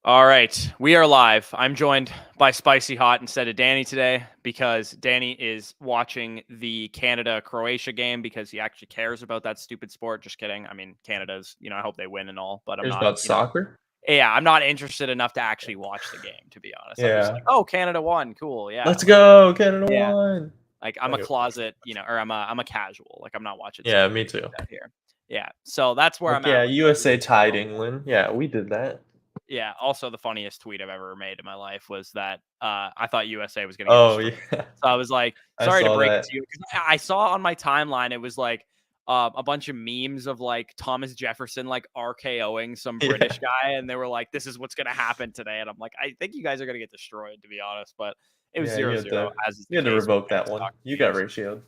All right, we are live. I'm joined by Spicy Hot instead of Danny today because Danny is watching the Canada-Croatia game because he actually cares about that stupid sport. Just kidding. I mean, Canada's, I hope they win and all, but I'm Here's not, about soccer. yeah, I'm not interested enough to actually watch the game, to be honest. I'm just Yeah. like, oh, Canada won. Cool. Yeah. Let's Like, go, Canada yeah. won. Like I'm a Okay. closet, or I'm a casual. Like I'm not watching Yeah, soccer me games too. out here. Yeah. So that's where Like, I'm at yeah, with USA everything. tied England. Yeah, we did that. Yeah. Also, the funniest tweet I've ever made in my life was that I thought USA was going to get Oh, destroyed. yeah. So I was like, I sorry to saw break it that. to you, because I saw on my timeline it was like a bunch of memes of like Thomas Jefferson like RKOing some Yeah. British guy, and they were like, "This is what's going to happen today," and I'm like, I think you guys are going to get destroyed, to be honest. But it was Yeah, 0-0, as is you the had to case with revoke men's that one. soccer You got games. ratioed.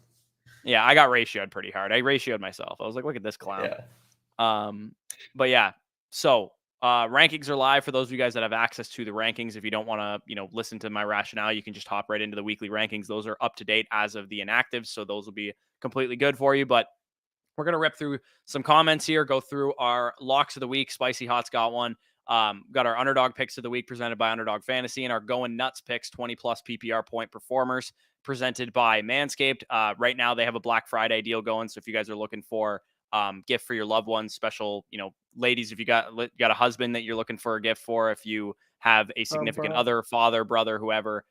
Yeah, I got ratioed pretty hard. I ratioed myself. I was like, look at this clown. Yeah. Um, but yeah, so rankings are live for those of you guys that have access to the rankings. If you don't want to, listen to my rationale, you can just hop right into the weekly rankings. Those are up to date as of the inactives, so those will be completely good for you. But we're gonna rip through some comments here, go through our locks of the week. Spicy Hot's got one. Got our underdog picks of the week presented by Underdog Fantasy, and our going nuts picks 20 plus PPR point performers presented by Manscaped. Right now they have a Black Friday deal going, so if you guys are looking for gift for your loved ones, special, ladies, if you got a husband that you're looking for a gift for, if you have a significant Bro. other, father, brother, whoever,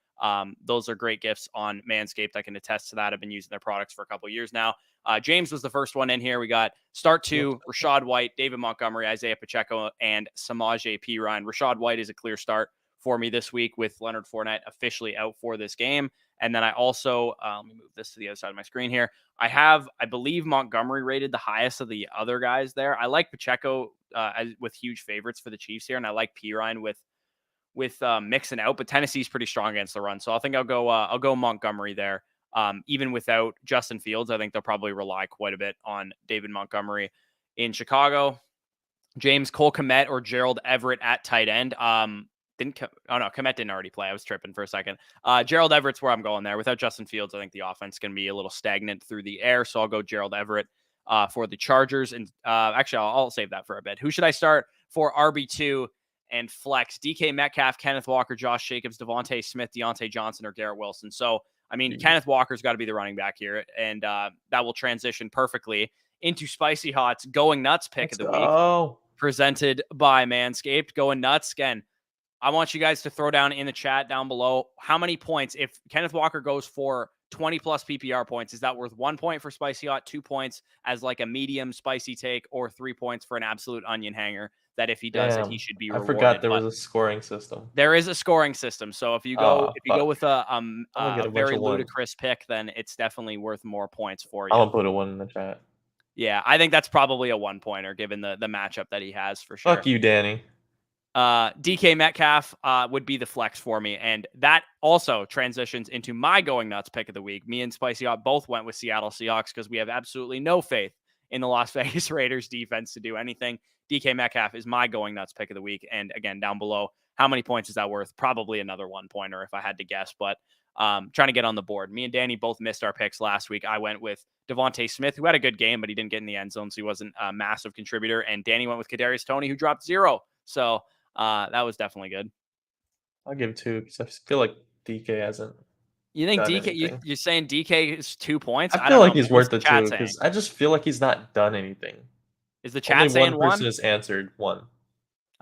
those are great gifts on Manscaped. I can attest to that. I've been using their products for a couple of years now. James was the first one in here. We got start two, Rashad White, David Montgomery, Isaiah Pacheco, and Samaje Perine. Rashad White is a clear start for me this week with Leonard Fournette officially out for this game. And then I also, let me move this to the other side of my screen here. I believe Montgomery rated the highest of the other guys there. I like Pacheco with huge favorites for the Chiefs here, and I like Perine with mixing out, but Tennessee's pretty strong against the run. So I think I'll go Montgomery there. Even without Justin Fields, I think they'll probably rely quite a bit on David Montgomery in Chicago. James Cole Kmet or Gerald Everett at tight end. Kmet didn't already play. I was tripping for a second. Gerald Everett's where I'm going there. Without Justin Fields, I think the offense can be a little stagnant through the air. So I'll go Gerald Everett for the Chargers. And actually, I'll save that for a bit. Who should I start for RB2 and flex? DK Metcalf, Kenneth Walker, Josh Jacobs, Devontae Smith, Deontay Johnson, or Garrett Wilson. So, I mean, Kenneth Walker's got to be the running back here, and that will transition perfectly into Spicy Hot's Going Nuts pick of the week, presented by Manscaped. Going Nuts. Again, I want you guys to throw down in the chat down below how many points, if Kenneth Walker goes for 20 plus PPR points, is that worth 1 point for Spicy Hot, 2 points as like a medium spicy take, or 3 points for an absolute onion hanger that if he does it, he should be rewarded? I forgot there was a scoring system. There is a scoring system. So if you go with a very ludicrous pick, then it's definitely worth more points for you. I'm gonna put a 1 in the chat. Yeah, I think that's probably a 1-pointer given the matchup that he has for sure. Fuck you, Danny. DK Metcalf would be the flex for me, and that also transitions into my Going Nuts pick of the week. Me and Spicy Hot both went with Seattle Seahawks because we have absolutely no faith in the Las Vegas Raiders defense to do anything. DK Metcalf is my Going Nuts pick of the week, and again, down below, how many points is that worth? Probably another 1-pointer if I had to guess, but trying to get on the board. Me and Danny both missed our picks last week. I went with Devontae Smith, who had a good game, but he didn't get in the end zone, so he wasn't a massive contributor, and Danny went with Kadarius Toney, who dropped 0. So that was definitely good. I'll give 2 because I feel like DK hasn't. You think DK? You're saying DK is 2 points? I feel like he's worth the 2 because I just feel like he's not done anything. Is the chat saying 1? One person has answered 1.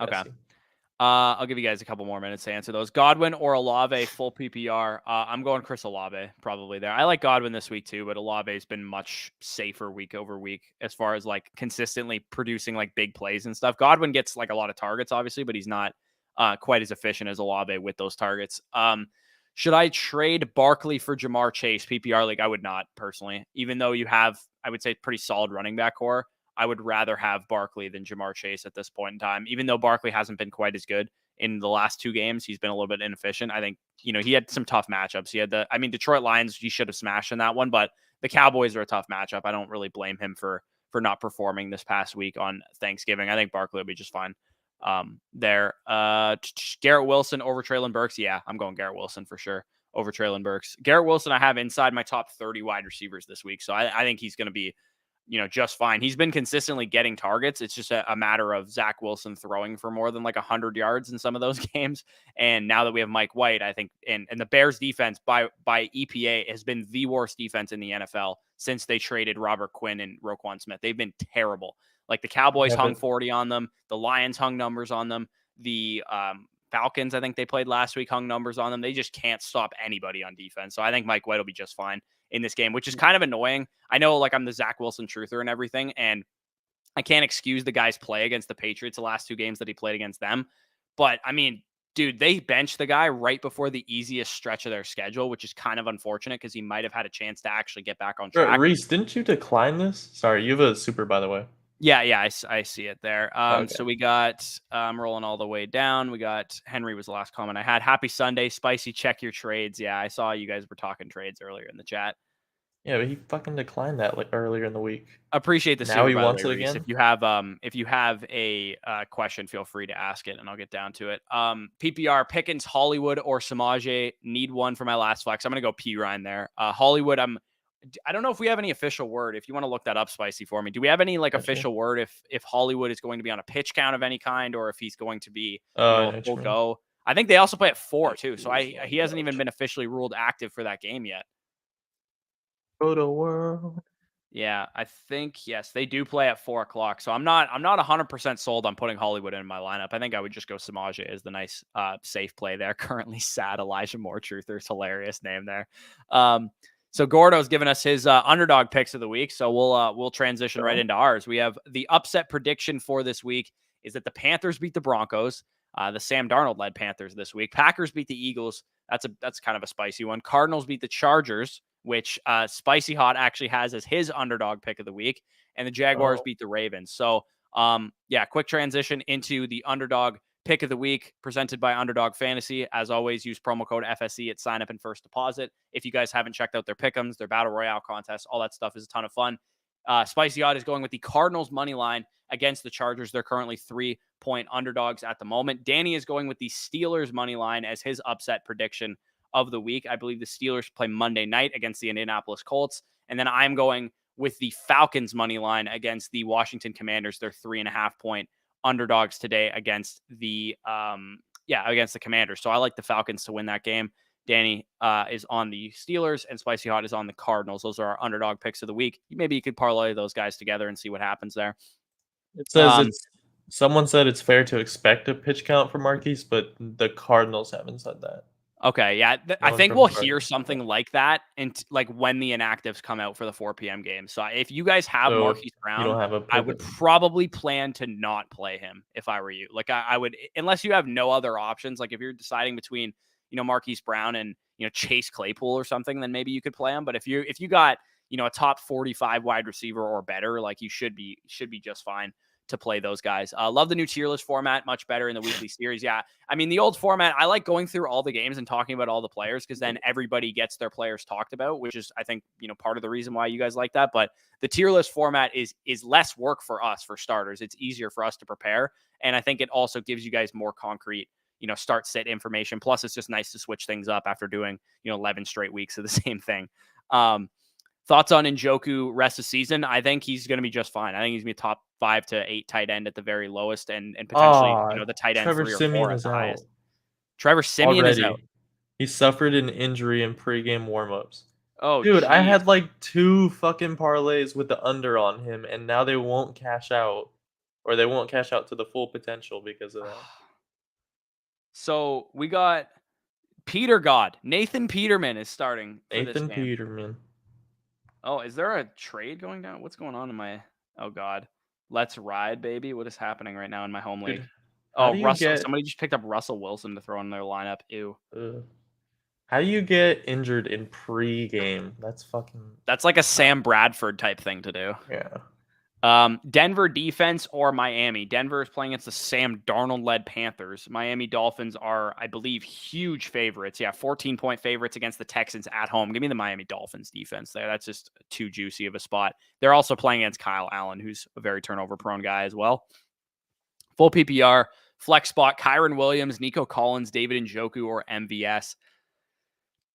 Okay. I'll give you guys a couple more minutes to answer those. Godwin or Olave full PPR? I'm going Chris Olave probably there. I like Godwin this week too, but Olave's been much safer week over week as far as like consistently producing like big plays and stuff. Godwin gets like a lot of targets, obviously, but he's not quite as efficient as Olave with those targets. Should I trade Barkley for Jamar Chase PPR league? I would not personally, even though you have, I would say, pretty solid running back core. I would rather have Barkley than Jamar Chase at this point in time, even though Barkley hasn't been quite as good in the last 2 games. He's been a little bit inefficient. I think, he had some tough matchups. He had Detroit Lions, he should have smashed in that one, but the Cowboys are a tough matchup. I don't really blame him for not performing this past week on Thanksgiving. I think Barkley will be just fine there. Garrett Wilson over Treylon Burks. Yeah, I'm going Garrett Wilson for sure over Treylon Burks. Garrett Wilson I have inside my top 30 wide receivers this week, so I think he's going to be just fine. He's been consistently getting targets. It's just a matter of Zach Wilson throwing for more than like 100 yards in some of those games. And now that we have Mike White, I think, and the Bears defense by EPA has been the worst defense in the NFL since they traded Robert Quinn and Roquan Smith. They've been terrible. Like the Cowboys hung 40 on them. The Lions hung numbers on them. The Falcons, I think they played last week, hung numbers on them. They just can't stop anybody on defense. So I think Mike White will be just fine in this game, which is kind of annoying. I know, like, I'm the Zach Wilson truther and everything, and I can't excuse the guy's play against the Patriots the last 2 games that he played against them. But, I mean, dude, they benched the guy right before the easiest stretch of their schedule, which is kind of unfortunate because he might have had a chance to actually get back on track. Reese, didn't you decline this? Sorry, you have a super, by the way. Yeah, I see it there. Okay. So we got rolling all the way down. We got Henry was the last comment I had. Happy Sunday, Spicy. Check your trades. Yeah, I saw you guys were talking trades earlier in the chat. Yeah, but he fucking declined that like earlier in the week. Appreciate the Now super, he by the wants way, it Reese. again. If you have a question, feel free to ask it, and I'll get down to it. PPR Pickens, Hollywood, or Samaje. Need one for my last flex. I'm gonna go P Ryan there. Hollywood. I don't know if we have any official word. If you want to look that up, Spicy, for me. Do we have any official word if Hollywood is going to be on a pitch count of any kind, or if he's going to be a full go? I think they also play at 4 too, so he hasn't even been officially ruled active for that game yet. Photo world. Yeah, I think yes, they do play at 4 o'clock. So I'm not 100% sold on putting Hollywood in my lineup. I think I would just go Samaje as the nice safe play there. Currently sad Elijah Moore truthers, hilarious name there. So Gordo's given us his underdog picks of the week. So we'll transition right into ours. We have the upset prediction for this week is that the Panthers beat the Broncos, the Sam Darnold led Panthers this week. Packers beat the Eagles. That's kind of a spicy one. Cardinals beat the Chargers, which Spicy Hot actually has as his underdog pick of the week, and the Jaguars beat the Ravens. So quick transition into the underdog pick of the week presented by Underdog Fantasy. As always, use promo code FSE at sign up and first deposit. If you guys haven't checked out their pick'ems, their battle royale contests, all that stuff is a ton of fun. Spicy Odd is going with the Cardinals money line against the Chargers. They're currently 3-point underdogs at the moment. Danny is going with the Steelers money line as his upset prediction of the week. I believe the Steelers play Monday night against the Indianapolis Colts. And then I'm going with the Falcons money line against the Washington Commanders. They're 3.5-point underdogs today against the Commanders. So I like the Falcons to win that game. Danny is on the Steelers and Spicy Hot is on the Cardinals. Those are our underdog picks of the week. Maybe you could parlay those guys together and see what happens there. It says someone said it's fair to expect a pitch count for Marquise, but the Cardinals haven't said that. Okay, yeah. I think we'll hear something like that and like when the inactives come out for the 4 p.m. game. So if you guys have Marquise Brown, I would probably plan to not play him if I were you. Like I would, unless you have no other options. Like if you're deciding between, Marquise Brown and, Chase Claypool or something, then maybe you could play him. But if you got, a top 45 wide receiver or better, like you should be just fine to play those guys. Love the new tier list format, much better in the weekly series. Yeah, I mean, the old format, I like going through all the games and talking about all the players because then everybody gets their players talked about, which is, I think, part of the reason why you guys like that. But the tier list format is less work for us, for starters. It's easier for us to prepare. And I think it also gives you guys more concrete, start sit information. Plus, it's just nice to switch things up after doing, 11 straight weeks of the same thing. Thoughts on Njoku rest of season? I think he's going to be just fine. I think he's going to be top 5 to 8 tight end at the very lowest, and potentially the tight end Trevor 3 or Siemian 4 at the highest. out. Trevor Siemian is out. He suffered an injury in pregame warmups. Oh, dude, geez. I had like 2 fucking parlays with the under on him, and now they won't cash out, or they won't cash out to the full potential because of that. So we got Peter God. Nathan Peterman is starting for this game. Nathan Peterman. Oh, is there a trade going down? What's going on in my... Oh, God. Let's ride, baby. What is happening right now in my home league? Russell. Somebody just picked up Russell Wilson to throw in their lineup. Ew. How do you get injured in pre-game? That's like a Sam Bradford type thing to do. Yeah. Denver defense or Miami. Denver is playing against the Sam Darnold-led Panthers. Miami Dolphins are, I believe, huge favorites. Yeah, 14-point favorites against the Texans at home. Give me the Miami Dolphins defense there. That's just too juicy of a spot. They're also playing against Kyle Allen, who's a very turnover-prone guy as well. Full PPR, flex spot, Kyron Williams, Nico Collins, David Njoku, or MVS.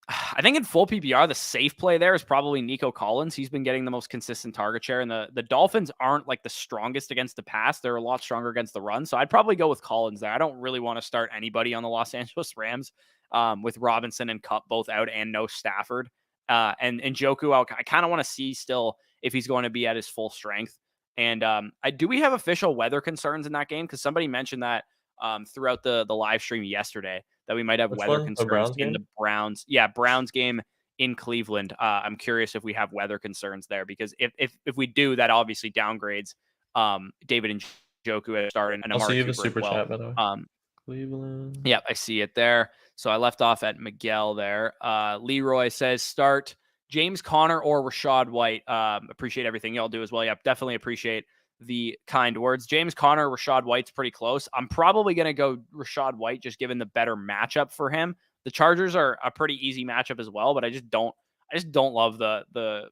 I think in full PPR, the safe play there is probably Nico Collins. He's been getting the most consistent target share, and the Dolphins aren't like the strongest against the pass. They're a lot stronger against the run. So I'd probably go with Collins there. I don't really want to start anybody on the Los Angeles Rams with Robinson and Kupp both out and no Stafford. And Njoku, I kind of want to see still if he's going to be at his full strength. And do we have official weather concerns in that game? Because somebody mentioned that throughout the live stream yesterday that we might have Which weather one? The concerns Browns in game? the Browns. Yeah, Browns game in Cleveland. I'm curious if we have weather concerns there because if we do, that obviously downgrades David and Njoku at start and I'll see Amari you the Cooper as super well. chat, by the way. Cleveland. Yeah, I see it there. So I left off at Miguel there. Leroy says start James Conner or Rachaad White. Appreciate everything y'all do as well. Yeah, definitely appreciate the kind words. James Conner, Rachaad White's pretty close. I'm probably going to go Rachaad White just given the better matchup for him. The Chargers are a pretty easy matchup as well, but I just don't love the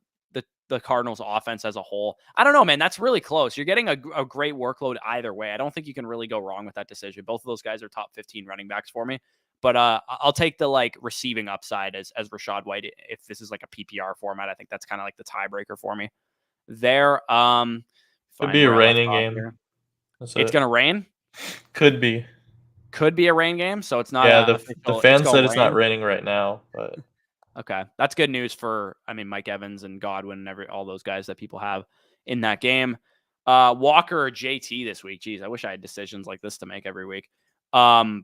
Cardinals offense as a whole. I don't know, man. That's really close. You're getting a great workload either way. I don't think you can really go wrong with that decision. Both of those guys are top 15 running backs for me. But I'll take the like receiving upside as Rachaad White if this is like a PPR format. I think that's kind of like the tiebreaker for me. There. Could be a raining game. It's gonna rain. Could be a rain game, so it's not. Yeah, official, the fan said it's not rain. raining right now, but okay, that's good news for Mike Evans and Godwin and all those guys that people have in that game. Walker or JT this week. Geez, I wish I had decisions like this to make every week. I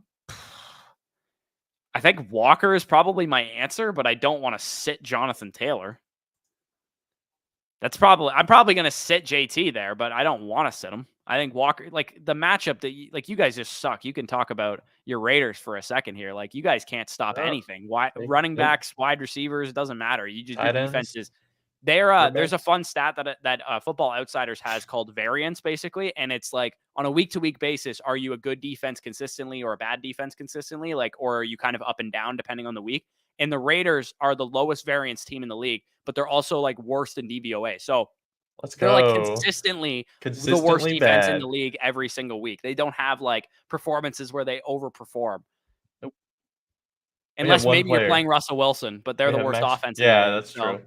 think Walker is probably my answer, but I don't want to sit Jonathan Taylor. I'm probably going to sit JT there, but I don't want to sit him. I think Walker, like the matchup that you guys just suck. You can talk about your Raiders for a second here. Like you guys can't stop anything. Why running backs, wide receivers, it doesn't matter. Your defense is there. There's a fun stat that Football Outsiders has called variance basically. And it's like on a week to week basis, are you a good defense consistently or a bad defense consistently? Like, or are you kind of up and down depending on the week? And the Raiders are the lowest variance team in the league, but they're also like worse than DVOA. So they're like consistently the worst defense in the league every single week. They don't have like performances where they overperform. Nope. Unless maybe you're playing Russell Wilson, but they're the worst offense in the league. Yeah, that's true.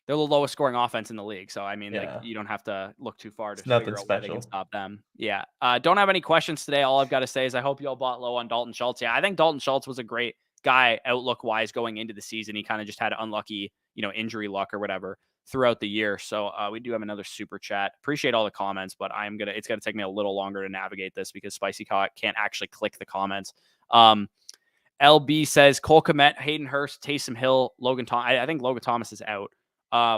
They're the lowest scoring offense in the league. So, I mean, like you don't have to look too far to figure out where they can stop them. Yeah. Don't have any questions today. All I've got to say is I hope you all bought low on Dalton Schultz. Yeah, I think Dalton Schultz was a great guy outlook-wise going into the season. He kind of just had unlucky, injury luck or whatever throughout the year. So we do have another super chat. Appreciate all the comments, but it's going to take me a little longer to navigate this because Spicy can't actually click the comments. LB says Cole Kmet, Hayden Hurst, Taysom Hill, Logan Thomas. I think Logan Thomas is out.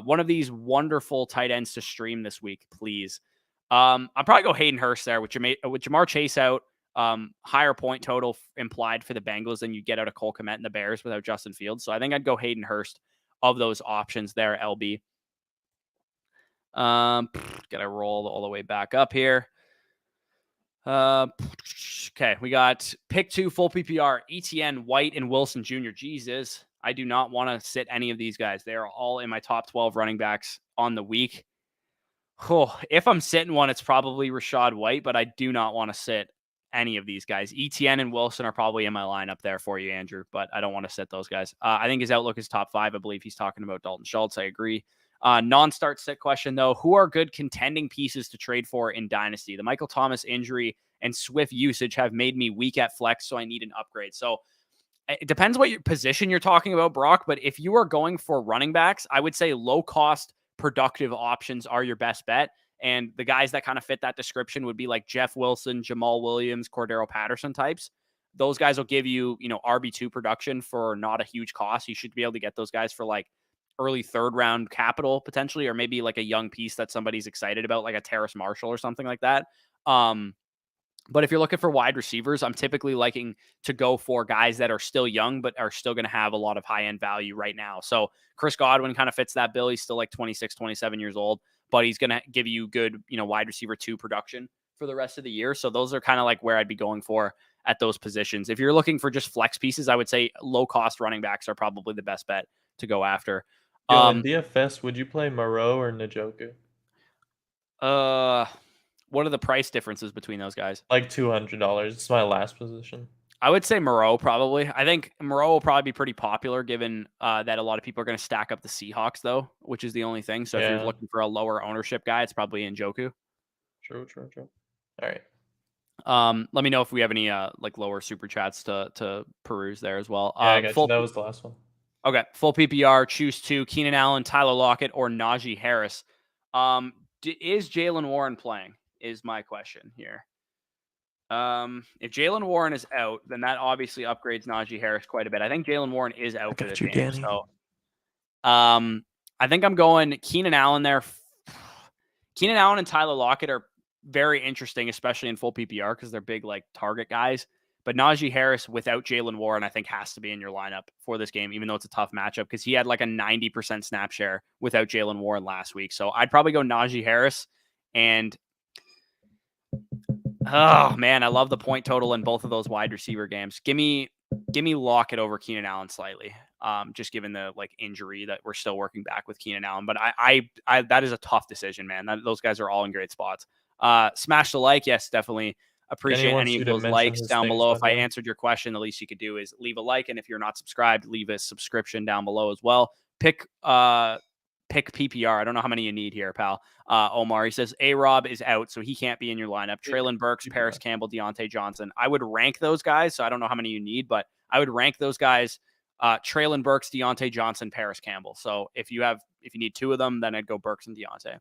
One of these wonderful tight ends to stream this week, please. I'll probably go Hayden Hurst there with Jamar Chase out. Higher point total implied for the Bengals than you get out of Cole Kmet and the Bears without Justin Fields. So I think I'd go Hayden Hurst of those options there, LB. Gotta roll all the way back up here. Okay, we got pick 2 full PPR, ETN, White, and Wilson Jr. Jesus, I do not want to sit any of these guys. They are all in my top 12 running backs on the week. Oh, if I'm sitting one, it's probably Rachaad White, but I do not want to sit any of these guys. ETN and Wilson are probably in my lineup there for you, Andrew, but I don't want to sit those guys. I think his outlook is top 5. I believe he's talking about Dalton Schultz. I agree. Non-start sit question, though. Who are good contending pieces to trade for in Dynasty? The Michael Thomas injury and Swift usage have made me weak at flex, so I need an upgrade. So it depends what your position you're talking about, Brock, but if you are going for running backs, I would say low-cost, productive options are your best bet. And the guys that kind of fit that description would be like Jeff Wilson, Jamal Williams, Cordero Patterson types. Those guys will give you, RB2 production for not a huge cost. You should be able to get those guys for like early 3rd round capital potentially, or maybe like a young piece that somebody's excited about, like a Terrace Marshall or something like that. But if you're looking for wide receivers, I'm typically liking to go for guys that are still young, but are still going to have a lot of high-end value right now. So Chris Godwin kind of fits that bill. He's still like 26, 27 years old, but he's going to give you good, wide receiver 2 production for the rest of the year. So those are kind of like where I'd be going for at those positions. If you're looking for just flex pieces, I would say low-cost running backs are probably the best bet to go after. In DFS, would you play Moreau or Njoku? What are the price differences between those guys? Like $200. It's my last position. I would say Moreau probably. I think Moreau will probably be pretty popular given that a lot of people are going to stack up the Seahawks though, which is the only thing. So if you're Yeah. looking for a lower ownership guy, it's probably Njoku. True. All right. Let me know if we have any like lower super chats to peruse there as well. Yeah, I got you. That was the last one. Okay, full PPR. Choose two: Keenan Allen, Tyler Lockett, or Najee Harris. Is Jalen Warren playing? Is my question here. If Jalen Warren is out, then that obviously upgrades Najee Harris quite a bit. I think Jalen Warren is out for this game, Danny. so I think I'm going Keenan Allen there. Keenan Allen and Tyler Lockett are very interesting, especially in full PPR because they're big like target guys. But Najee Harris without Jalen Warren, I think, has to be in your lineup for this game, even though it's a tough matchup because he had like a 90% snap share without Jalen Warren last week. So I'd probably go Najee Harris. And oh man, I love the point total in both of those wide receiver games. Give me Lockett over Keenan Allen slightly. Just given the like injury that we're still working back with Keenan Allen. But I that is a tough decision, man. Those guys are all in great spots. Smash the like, yes, definitely appreciate any of those likes down below. If I answered your question, the least you could do is leave a like, and if you're not subscribed, leave a subscription down below as well. Pick PPR. I don't know how many you need here, pal. Omar, he says A-Rob is out, so he can't be in your lineup. Traylon Burks, Paris Campbell, Deontay Johnson. I would rank those guys, so I don't know how many you need, but I would rank those guys Traylon Burks, Deontay Johnson, Paris Campbell. So if you need two of them, then I'd go Burks and Deontay.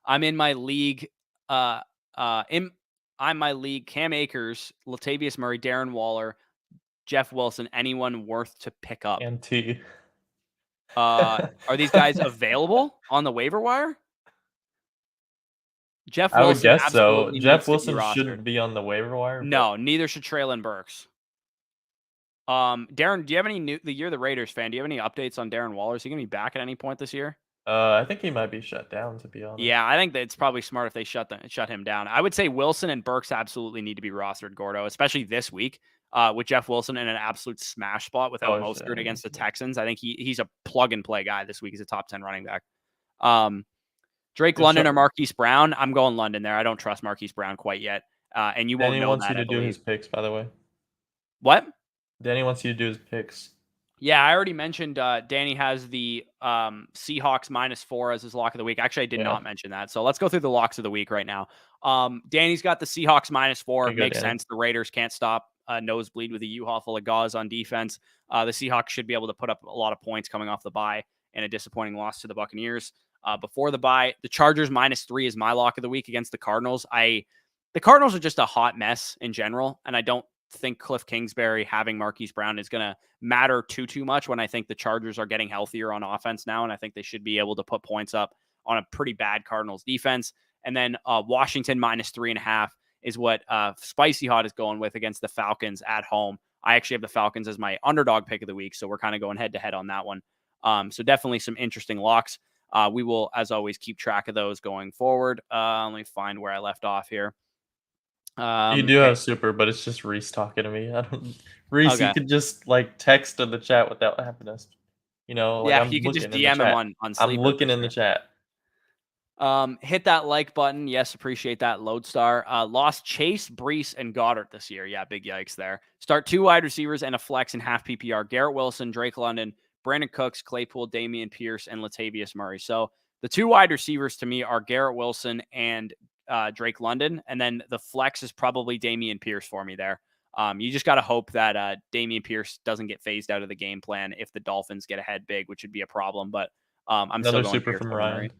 I'm in my league. I'm my league. Cam Akers, Latavius Murray, Darren Waller, Jeff Wilson. Anyone worth to pick up? And T. Are these guys available on the waiver wire? Jeff I would Wilson guess so. absolutely Jeff needs to be Wilson shouldn't rostered. be on the waiver wire. No, neither should Traylon Burks. Darren, do you have any you're the Raiders fan. Do you have any updates on Darren Waller? Is he going to be back at any point this year? I think he might be shut down, to be honest. Yeah, I think that it's probably smart if they shut him down. I would say Wilson and Burks absolutely need to be rostered, Gordo, especially this week with Jeff Wilson in an absolute smash spot without Mostert against the Texans. I think he's a plug-and-play guy this week. He's a top 10 running back. Drake London or Marquise Brown? I'm going London there. I don't trust Marquise Brown quite yet, and you won't know that. Danny wants you to do his picks, by the way. What? Danny wants you to do his picks. Yeah, I already mentioned Danny has the Seahawks -4 as his lock of the week. Actually, I did not mention that. So let's go through the locks of the week right now. Danny's got the Seahawks -4. Makes sense. The Raiders can't stop nosebleed with a U-Haul full of gauze on defense. The Seahawks should be able to put up a lot of points coming off the bye and a disappointing loss to the Buccaneers before the bye. The Chargers -3 is my lock of the week against the Cardinals. The Cardinals are just a hot mess in general, and I don't think Cliff Kingsbury having Marquise Brown is going to matter too much when I think the Chargers are getting healthier on offense now, and I think they should be able to put points up on a pretty bad Cardinals defense. And then Washington -3.5 is what Spicy Hot is going with against the Falcons at home. I actually have the Falcons as my underdog pick of the week, so we're kind of going head-to-head on that one. So definitely some interesting locks. We will, as always, keep track of those going forward. Let me find where I left off here. You do have super, but it's just Reese talking to me. Reese, you could just like text in the chat without having us. Like, you can just DM him on Sleeper. I'm looking in the chat. Hit that like button. Yes, appreciate that. Lodestar. Lost Chase, Brees, and Goddard this year. Yeah, big yikes there. Start 2 wide receivers and a flex in half PPR. Garrett Wilson, Drake London, Brandon Cooks, Claypool, Dameon Pierce, and Latavius Murray. So the 2 wide receivers to me are Garrett Wilson and Drake London, and then the flex is probably Dameon Pierce for me there. You just got to hope that Dameon Pierce doesn't get phased out of the game plan if the Dolphins get ahead big, which would be a problem. But I'm still going super from Ryan.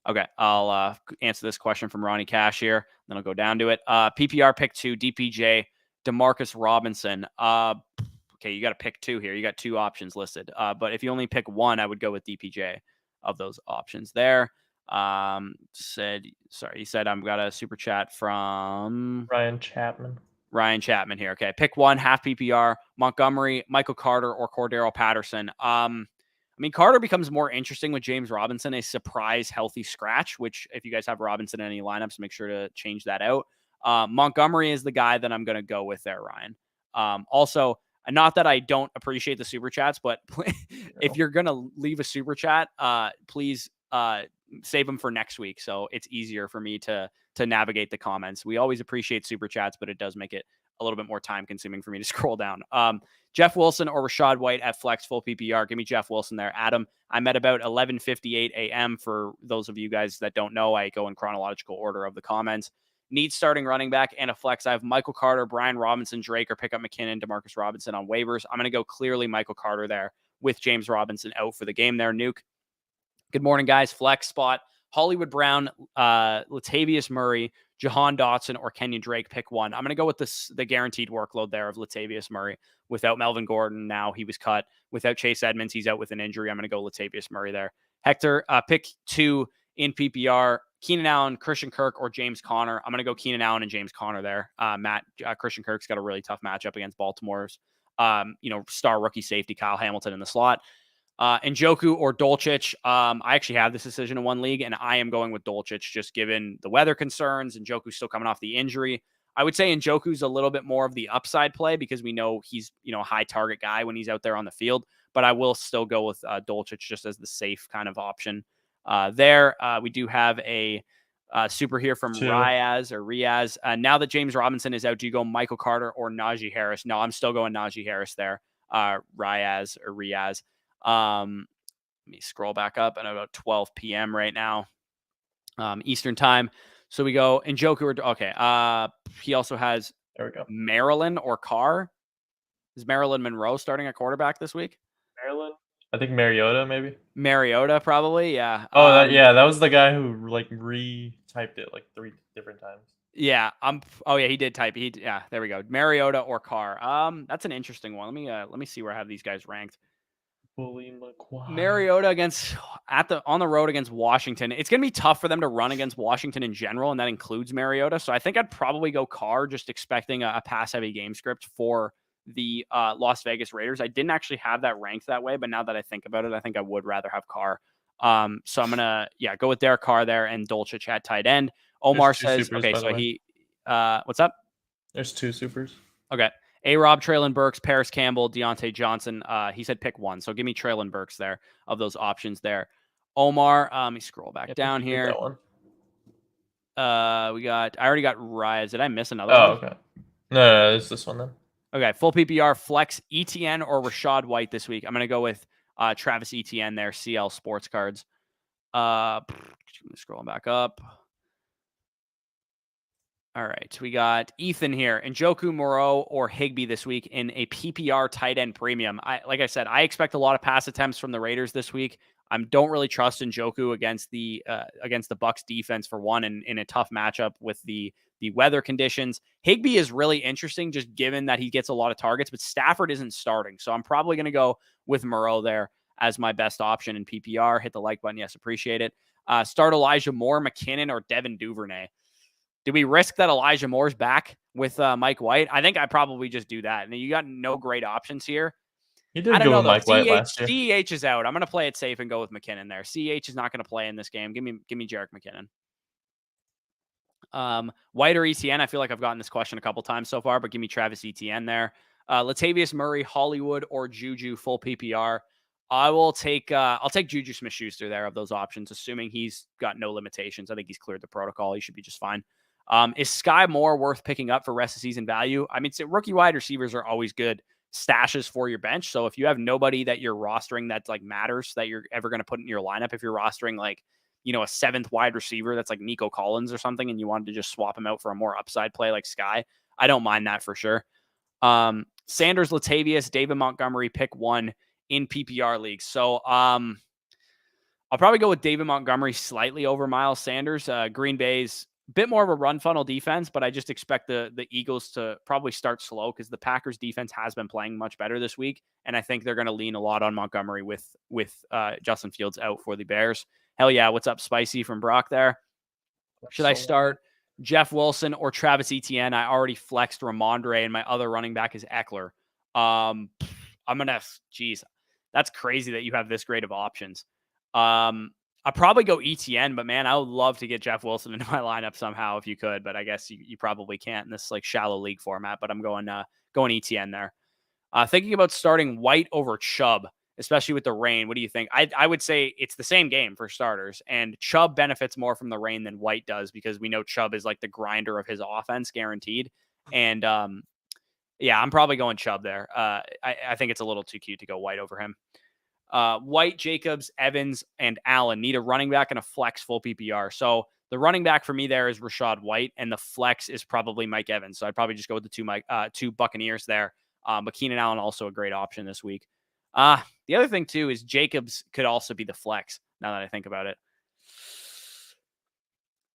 Okay, I'll answer this question from Ronnie Cash here. Then I'll go down to it. PPR pick 2, DPJ, Demarcus Robinson. Okay, you got to pick 2 here. You got 2 options listed. But if you only pick 1, I would go with DPJ of those options there. He said I've got a super chat from Ryan Chapman here. Okay, pick 1, half PPR, Montgomery, Michael Carter, or Cordero Patterson. Carter becomes more interesting with James Robinson, a surprise healthy scratch, which if you guys have Robinson in any lineups, make sure to change that out. Montgomery is the guy that I'm going to go with there, Ryan. Also, not that I don't appreciate the super chats, but if you're going to leave a super chat, please save them for next week, so it's easier for me to navigate the comments. We always appreciate super chats, but it does make it a little bit more time consuming for me to scroll down. Jeff Wilson or Rachaad White at flex full PPR. Give me Jeff Wilson there. Adam, I'm at about 11:58 a.m. For those of you guys that don't know, I go in chronological order of the comments. Need starting running back and a flex. I have Michael Carter, Brian Robinson, Drake, or pick up McKinnon, Demarcus Robinson on waivers. I'm going to go clearly Michael Carter there with James Robinson out for the game there. Nuke. Good morning, guys. Flex spot. Hollywood Brown, Latavius Murray, Jahan Dotson, or Kenyon Drake. Pick one. I'm going to go with the guaranteed workload there of Latavius Murray. Without Melvin Gordon, now he was cut. Without Chase Edmonds, he's out with an injury. I'm going to go Latavius Murray there. Hector, pick two in PPR. Keenan Allen, Christian Kirk, or James Conner. I'm going to go Keenan Allen and James Conner there. Christian Kirk's got a really tough matchup against Baltimore's, star rookie safety Kyle Hamilton in the slot. Njoku or Dulcich. I actually have this decision in one league, and I am going with Dulcich just given the weather concerns. Njoku's still coming off the injury. I would say Njoku's a little bit more of the upside play because we know he's a high target guy when he's out there on the field. But I will still go with Dulcich just as the safe kind of option. There, we do have a super here from Riaz. Now that James Robinson is out, do you go Michael Carter or Najee Harris? No, I'm still going Najee Harris there. Riaz. Let me scroll back up at about 12 p.m. right now, Eastern time. So we go Njoku. Okay. He also has Maryland or Carr. Is Maryland Monroe starting at quarterback this week? Maryland? I think Mariota, maybe. Mariota, probably. Yeah. Oh, that was the guy who retyped it 3 different times. Yeah. He did type. There we go. Mariota or Carr. That's an interesting one. Let me see where I have these guys ranked. Mariota on the road against Washington. It's going to be tough for them to run against Washington in general, and that includes Mariota. So I think I'd probably go Carr, just expecting a pass-heavy game script for the Las Vegas Raiders. I didn't actually have that ranked that way, but now that I think about it, I think I would rather have Carr. So I'm going to go with Derek Carr there and Dulcich at tight end. Omar says, supers, okay, so he what's up? There's 2 supers. Okay. A-Rob, Traylon Burks, Paris Campbell, Deontay Johnson. He said pick one. So give me Traylon Burks there of those options there. Omar, let me scroll back down here. I already got Rise. Did I miss another one? Oh, okay. No, it's this one then. Okay. Full PPR, flex, ETN or Rachaad White this week. I'm going to go with Travis Etienne there, CL Sports Cards. Scrolling back up. All right, we got Ethan here. Njoku, Moreau, or Higbee this week in a PPR tight end premium. Like I said, I expect a lot of pass attempts from the Raiders this week. I don't really trust Njoku against the Bucs defense for one, and in a tough matchup with the weather conditions. Higbee is really interesting, just given that he gets a lot of targets, but Stafford isn't starting, so I'm probably going to go with Moreau there as my best option in PPR. Hit the like button, yes, appreciate it. Start Elijah Moore, McKinnon, or Devin Duvernay. Do we risk that Elijah Moore's back with Mike White? I think I probably just do that. And you got no great options here. You did go with Mike White last year. CEH is out. I'm going to play it safe and go with McKinnon there. CEH is not going to play in this game. Give me Jerick McKinnon. White or ETN? I feel like I've gotten this question a couple times so far, but give me Travis Etienne there. Latavius Murray, Hollywood, or Juju full PPR. I'll take Juju Smith-Schuster there of those options, assuming he's got no limitations. I think he's cleared the protocol. He should be just fine. Is Sky Moore worth picking up for rest of season value? I mean, rookie wide receivers are always good stashes for your bench. So if you have nobody that you're rostering that matters that you're ever going to put in your lineup, if you're rostering a 7th wide receiver that's like Nico Collins or something, and you wanted to just swap him out for a more upside play like Sky, I don't mind that for sure. Sanders, Latavius, David Montgomery, pick one in PPR leagues. So I'll probably go with David Montgomery slightly over Miles Sanders. Green Bay's bit more of a run funnel defense, but I just expect the Eagles to probably start slow because the Packers defense has been playing much better this week. And I think they're going to lean a lot on Montgomery with Justin Fields out for the Bears. Hell yeah. What's up, Spicy from Brock there? Should I start Jeff Wilson or Travis Etienne? I already flexed Ramondre and my other running back is Eckler. That's crazy that you have this great of options. I'll probably go ETN, but man, I would love to get Jeff Wilson into my lineup somehow if you could, but I guess you probably can't in this shallow league format, but I'm going ETN there. Thinking about starting White over Chubb, especially with the rain. What do you think? I would say it's the same game for starters, and Chubb benefits more from the rain than White does because we know Chubb is the grinder of his offense guaranteed. And Yeah, I'm probably going Chubb there. I think it's a little too cute to go White over him. White, Jacobs, Evans, and Allen need a running back and a flex full PPR. So the running back for me there is Rachaad White, and the flex is probably Mike Evans. So I'd probably just go with the two Buccaneers there. But Keenan Allen also a great option this week. The other thing too is Jacobs could also be the flex. Now that I think about it,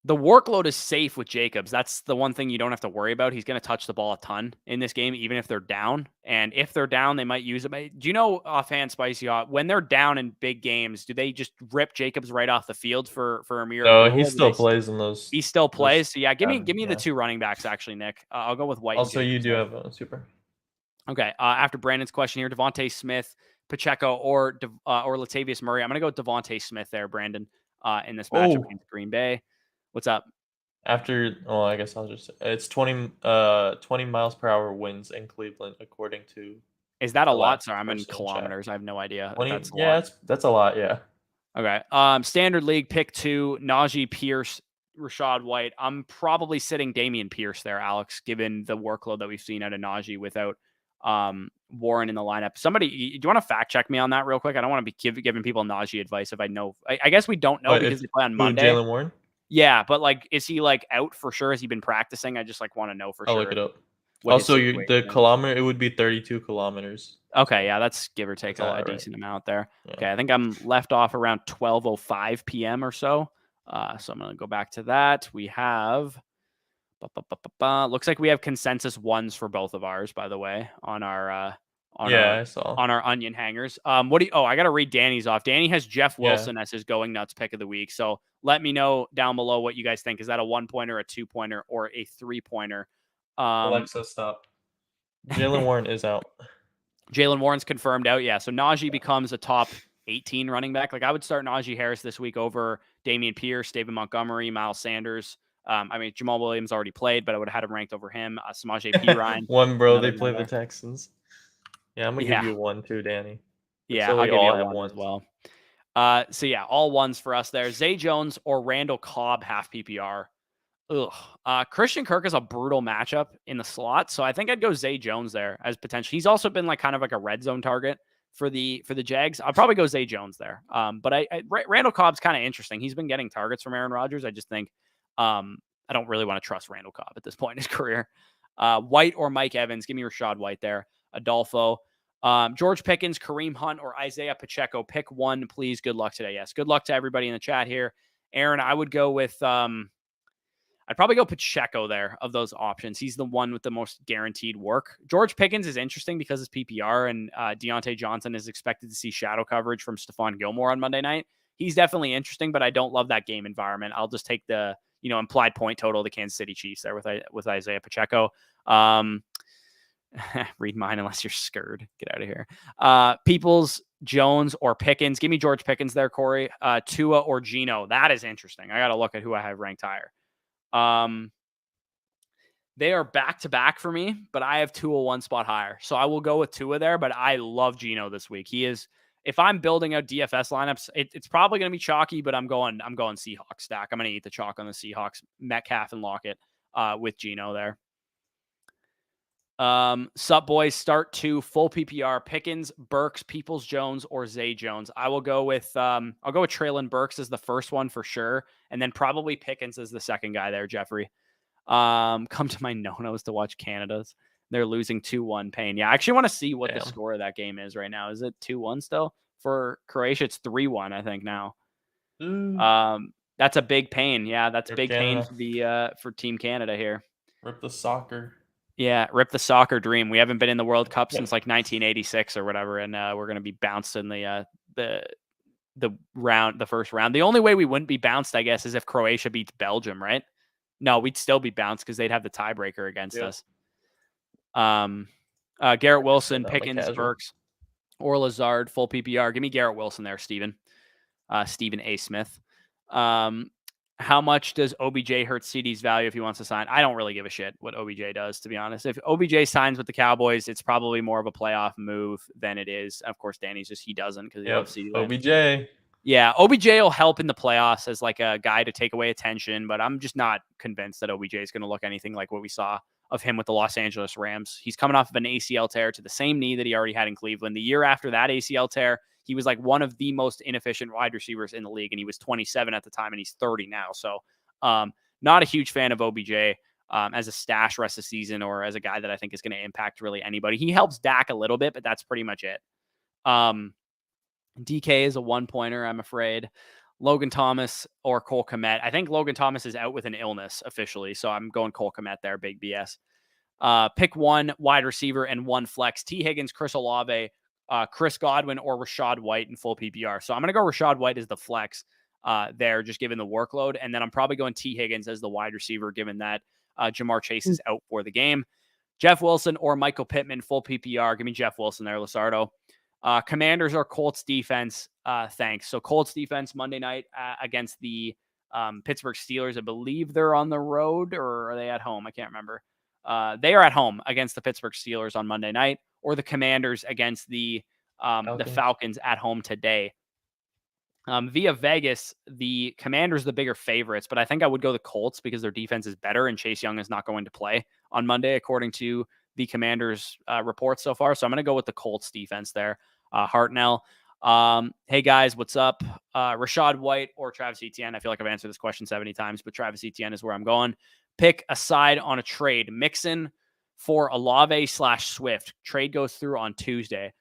the workload is safe with Jacobs. That's the one thing you don't have to worry about. He's going to touch the ball a ton in this game, even if they're down. And if they're down, they might use it. Do you know offhand, Spicy Hot, when they're down in big games, do they just rip Jacobs right off the field for Amir No, Abdullah? he still plays in those. He still plays. So yeah, give me yeah. the two running backs actually, Nick. I'll go with White. Also, and you Jacobs do there. have a super. Okay. After Brandon's question here, Devontae Smith, Pacheco, or Latavius Murray. I'm gonna go with Devontae Smith there, Brandon. In this matchup against Green Bay. What's up? After, I guess I'll just say it's 20 miles per hour winds in Cleveland, according to. Is that a lot? Sorry, I'm in kilometers. I have no idea. 20, that's a lot. Yeah. Okay. Standard league pick 2, Najee Pierce, Rachaad White. I'm probably sitting Damian Pierce there, Alex, given the workload that we've seen out of Najee without Warren in the lineup. Somebody, do you want to fact check me on that real quick? I don't want to be giving people Najee advice if I know. I guess we don't know because they play on Monday. Jalen Warren? Yeah, but is he out for sure? Has he been practicing? I just want to know for sure. I'll look it up. Also, the kilometer, it would be 32 kilometers. Okay, yeah, that's give or take a decent amount there. Yeah. Okay, I think I'm left off around 12:05 p.m. or so. So I'm going to go back to that. We have, looks like we have consensus ones for both of ours, by the way, on our I saw on our onion hangers. I got to read Danny's off. Danny has Jeff Wilson as his going nuts pick of the week. So let me know down below what you guys think. Is that a 1-pointer, a 2-pointer, or a 3-pointer? Alexa, stop. Jalen Warren is out. Jalen Warren's confirmed out. Yeah. So Najee becomes a top 18 running back. I would start Najee Harris this week over Dameon Pierce, David Montgomery, Miles Sanders. Jamal Williams already played, but I would have had him ranked over him. Samaje Perine. They play the Texans. Yeah, I'm going to give you 1 too, Danny. Yeah, I'll give you a 1 as well. So yeah, all ones for us there. Zay Jones or Randall Cobb half PPR. Christian Kirk is a brutal matchup in the slot, so I think I'd go Zay Jones there as potential. He's also been kind of a red zone target for the Jags. I'll probably go Zay Jones there. But Randall Cobb's kind of interesting. He's been getting targets from Aaron Rodgers. I just think I don't really want to trust Randall Cobb at this point in his career. White or Mike Evans. Give me Rachaad White there. Adolfo. George Pickens, Kareem Hunt, or Isaiah Pacheco. Pick one, please. Good luck today. Yes, good luck to everybody in the chat here. Aaron, I would go with I'd probably go Pacheco there of those options. He's the one with the most guaranteed work. George Pickens is interesting because it's PPR, and Deontay Johnson is expected to see shadow coverage from Stephon Gilmore on Monday night. He's definitely interesting, but I don't love that game environment. I'll just take the implied point total of the Kansas City Chiefs there with Isaiah Pacheco. Read mine unless you're scared. Get out of here. Peoples, Jones, or Pickens. Give me George Pickens there, Corey. Tua or Geno. That is interesting. I got to look at who I have ranked higher. They are back-to-back for me, but I have Tua 1 spot higher. So I will go with Tua there, but I love Geno this week. He is, if I'm building out DFS lineups, it's probably going to be chalky, but I'm going Seahawks stack. I'm going to eat the chalk on the Seahawks, Metcalf and Lockett, with Geno there. Sup boys, start 2 full PPR, Pickens, Burks, Peoples Jones, or Zay Jones. I'll go with Treylon Burks as the first one for sure. And then probably Pickens as the second guy there, Jeffrey. Come to my no-nos to watch Canada's. They're losing 2-1 pain. Yeah, I actually want to see what the score of that game is right now. Is it 2-1 still? For Croatia, it's 3-1, I think now. That's a big pain. Yeah, that's big pain for Team Canada here. Rip the soccer. Yeah, rip the soccer dream. We haven't been in the World Cup since 1986 or whatever, and we're going to be bounced in the first round. The only way we wouldn't be bounced, I guess, is if Croatia beats Belgium, right? No, we'd still be bounced because they'd have the tiebreaker against us. Garrett Wilson, Pickens, Burks, or Lazard, full PPR. Give me Garrett Wilson there, Stephen. Stephen A. Smith. How much does OBJ hurt CD's value if he wants to sign? I don't really give a shit what OBJ does, to be honest. If OBJ signs with the Cowboys, it's probably more of a playoff move than it is. Of course, Danny's just he doesn't because he loves CD. OBJ. Yeah, OBJ will help in the playoffs as a guy to take away attention, but I'm just not convinced that OBJ is going to look anything like what we saw of him with the Los Angeles Rams. He's coming off of an ACL tear to the same knee that he already had in Cleveland. The year after that ACL tear, he was like one of the most inefficient wide receivers in the league, and he was 27 at the time, and he's 30 now. So not a huge fan of OBJ as a stash rest of the season or as a guy that I think is going to impact really anybody. He helps Dak a little bit, but that's pretty much it. DK is a one-pointer, I'm afraid. Logan Thomas or Cole Kmet. I think Logan Thomas is out with an illness officially, so I'm going Cole Kmet there, big BS. Pick one wide receiver and one flex. T. Higgins, Chris Olave, Chris Godwin, or Rachaad White in full PPR. So I'm going to go Rachaad White as the flex there, just given the workload. And then I'm probably going T. Higgins as the wide receiver, given that Jamar Chase is out for the game. Jeff Wilson or Michael Pittman, full PPR. Give me Jeff Wilson there, Lasardo. Commanders or Colts defense. Thanks. So Colts defense Monday night against the Pittsburgh Steelers. I believe they're on the road, or are they at home? I can't remember. They are at home against the Pittsburgh Steelers on Monday night, or the Commanders against the Falcons at home today. Via Vegas, the Commanders the bigger favorites, but I think I would go the Colts because their defense is better and Chase Young is not going to play on Monday, according to the Commanders reports so far. So I'm going to go with the Colts defense there. Hartnell. Hey guys, what's up? Rachaad White or Travis Etienne? I feel like I've answered this question 70 times, but Travis Etienne is where I'm going. Pick a side on a trade. Mixon for Olave/Swift. Trade goes through on Tuesday.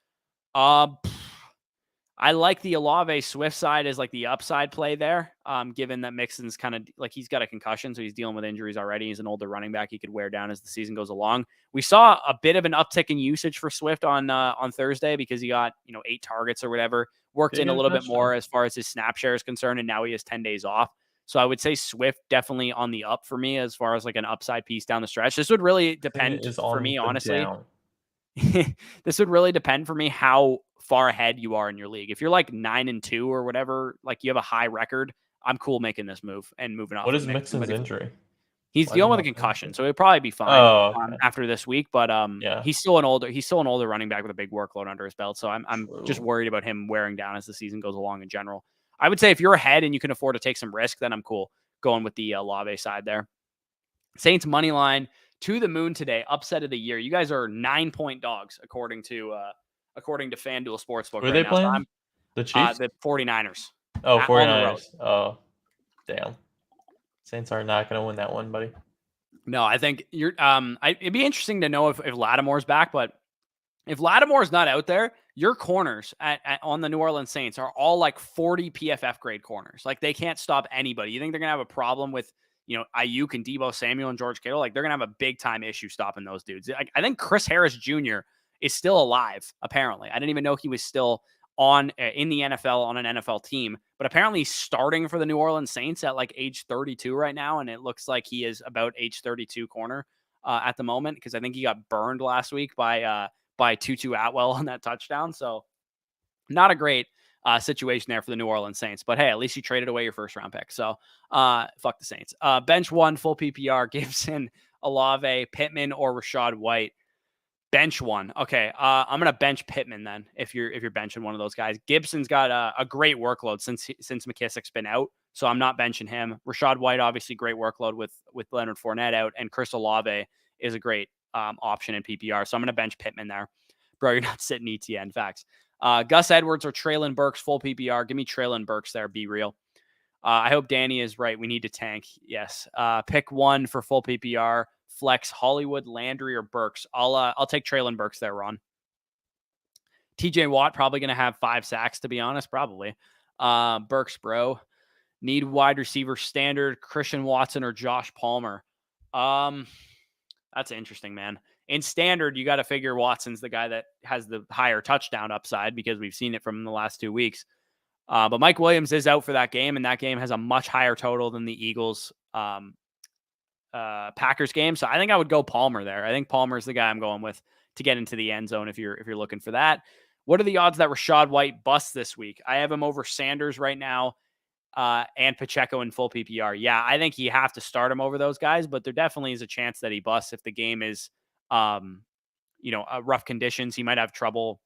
I like the Olave Swift side as like the upside play there, given that Mixon's kind of like he's got a concussion, so he's dealing with injuries already. He's an older running back. He could wear down as the season goes along. We saw a bit of an uptick in usage for Swift on Thursday because he got 8 targets or whatever. Worked in a little bit more as far as his snap share is concerned, and now he has 10 days off. So I would say Swift definitely on the up for me as far as like an upside piece down the stretch. This would really depend for me, honestly. This would really depend for me how far ahead you are in your league. If you're like 9-2 or whatever, like you have a high record, I'm cool making this move and moving off. What is Mixon's injury? He's dealing with a concussion, so he'll probably be fine after this week. But he's still an older running back with a big workload under his belt. So I'm just worried about him wearing down as the season goes along in general. I would say if you're ahead and you can afford to take some risk, then I'm cool going with the Olave side there. Saints money line to the moon today, upset of the year. You guys are 9-point dogs according to FanDuel Sportsbook. Who are they playing? The Chiefs? The 49ers. Oh, 49ers. Oh, damn. Saints are not going to win that one, buddy. No, I think you're. It'd be interesting to know if Lattimore's back, but if Lattimore's not out there, your corners on the New Orleans Saints are all like 40 PFF grade corners. Like they can't stop anybody. You think they're gonna have a problem with Ayuk and Deebo Samuel and George Kittle? Like they're gonna have a big time issue stopping those dudes. I think Chris Harris Jr. is still alive. Apparently, I didn't even know he was still on in the NFL on an NFL team, but apparently he's starting for the New Orleans Saints at like age 32 right now, and it looks like he is about age 32 corner at the moment because I think he got burned last week by Tutu Atwell on that touchdown. So not a great situation there for the New Orleans Saints, but hey, at least you traded away your first round pick. So fuck the Saints. Bench one, full PPR, Gibson, Olave, Pittman, or Rachaad White. Bench one. Okay. I'm going to bench Pittman then if you're benching one of those guys. Gibson's got a great workload since McKissick's been out. So I'm not benching him. Rachaad White, obviously great workload with Leonard Fournette out, and Chris Olave is a great option in PPR. So I'm going to bench Pittman there. Bro, you're not sitting ETN. Facts. Gus Edwards or Treylon Burks, full PPR. Give me Treylon Burks there. Be real. I hope Danny is right. We need to tank. Yes. Pick one for full PPR. Flex Hollywood, Landry, or Burks. I'll take Treylon Burks there, Ron. TJ Watt probably going to have 5 sacks, to be honest. Probably. Burks, bro. Need wide receiver standard, Christian Watson or Josh Palmer. That's interesting, man. In standard, you got to figure Watson's the guy that has the higher touchdown upside because we've seen it from the last 2 weeks. But Mike Williams is out for that game, and that game has a much higher total than the Eagles Packers game. So I think I would go Palmer there. I think Palmer's the guy I'm going with to get into the end zone if you're looking for that. What are the odds that Rachaad White busts this week? I have him over Sanders right now and Pacheco in full PPR. Yeah, I think you have to start him over those guys, but there definitely is a chance that he busts if the game is rough conditions. He might have trouble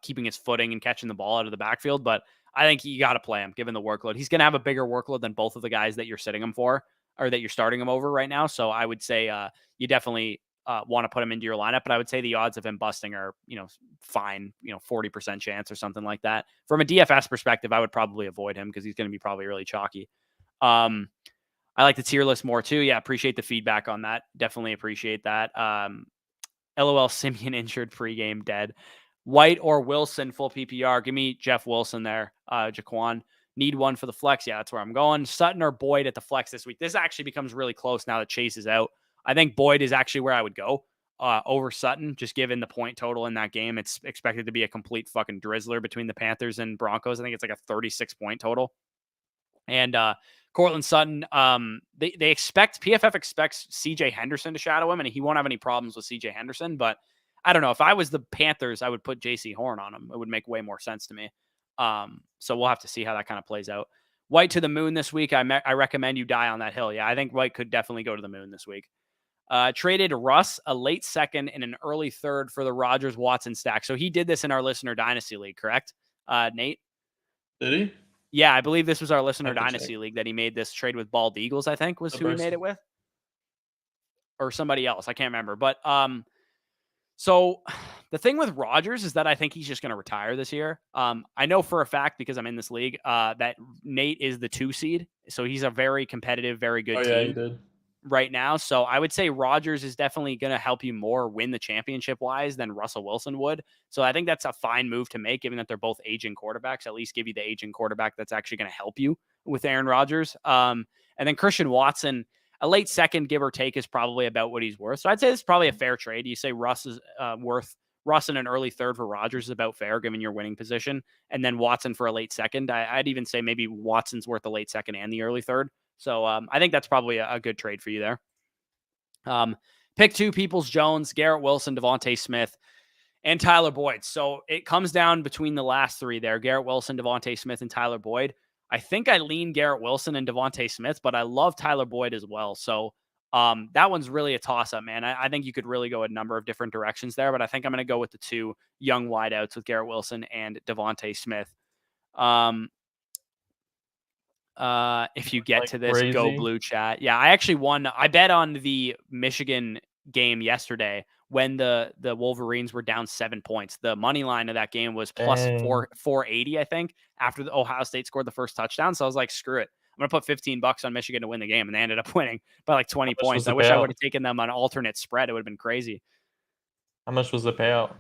keeping his footing and catching the ball out of the backfield, but I think you got to play him given the workload. He's going to have a bigger workload than both of the guys that you're sitting him for. or that you're starting him over right now. So I would say you definitely want to put him into your lineup, but I would say the odds of him busting are, fine, 40% chance or something like that. From a DFS perspective, I would probably avoid him because he's going to be probably really chalky. I like the tier list more too. Yeah, appreciate the feedback on that. Definitely appreciate that. LOL Simeon injured pregame dead. White or Wilson full PPR. Give me Jeff Wilson there. Jaquan. Need one for the flex. Yeah, that's where I'm going. Sutton or Boyd at the flex this week. This actually becomes really close now that Chase is out. I think Boyd is actually where I would go over Sutton, just given the point total in that game. It's expected to be a complete fucking drizzler between the Panthers and Broncos. I think it's like a 36-point total. And Cortland Sutton, they expect, PFF expects CJ Henderson to shadow him, and he won't have any problems with CJ Henderson. But I don't know. If I was the Panthers, I would put JC Horn on him. It would make way more sense to me. So we'll have to see how that kind of plays out. White to the moon this week. I recommend you die on that hill. Yeah, I think White could definitely go to the moon this week. Traded Russ a late second and an early third for the Rodgers Watson stack. So he did this in our listener dynasty league, correct? Nate? Did he? Yeah, I believe this was our listener dynasty league that he made this trade with Bald Eagles, I think was who he made it with. Or somebody else. I can't remember. But so the thing with Rodgers is that I think he's just going to retire this year. I know for a fact, because I'm in this league, that Nate is the 2 seed. So he's a very competitive, very good team. Yeah, he did. Right now. So I would say Rodgers is definitely going to help you more win the championship wise than Russell Wilson would. So I think that's a fine move to make, given that they're both aging quarterbacks. At least give you the aging quarterback that's actually going to help you with Aaron Rodgers. And then Christian Watson, a late second, give or take, is probably about what he's worth. So I'd say it's probably a fair trade. You say Russ is worth Russ in an early third for Rodgers is about fair, given your winning position. And then Watson for a late second. I'd even say maybe Watson's worth the late second and the early third. So I think that's probably a good trade for you there. Pick 2, Peoples-Jones, Garrett Wilson, Devontae Smith, and Tyler Boyd. So it comes down between the last 3 there, Garrett Wilson, Devontae Smith, and Tyler Boyd. I think I lean Garrett Wilson and Devontae Smith, but I love Tyler Boyd as well. So that one's really a toss-up, man. I think you could really go a number of different directions there, but I think I'm going to go with the 2 young wideouts with Garrett Wilson and Devontae Smith. If you get to this, crazy. Go Blue chat. Yeah, I actually won. I bet on the Michigan game yesterday when the Wolverines were down 7 points. The money line of that game was plus 480, I think, after the Ohio State scored the first touchdown. So I was like, screw it. I'm going to put $15 on Michigan to win the game. And they ended up winning by like 20 points. I wish I would have taken them on alternate spread. It would have been crazy. How much was the payout?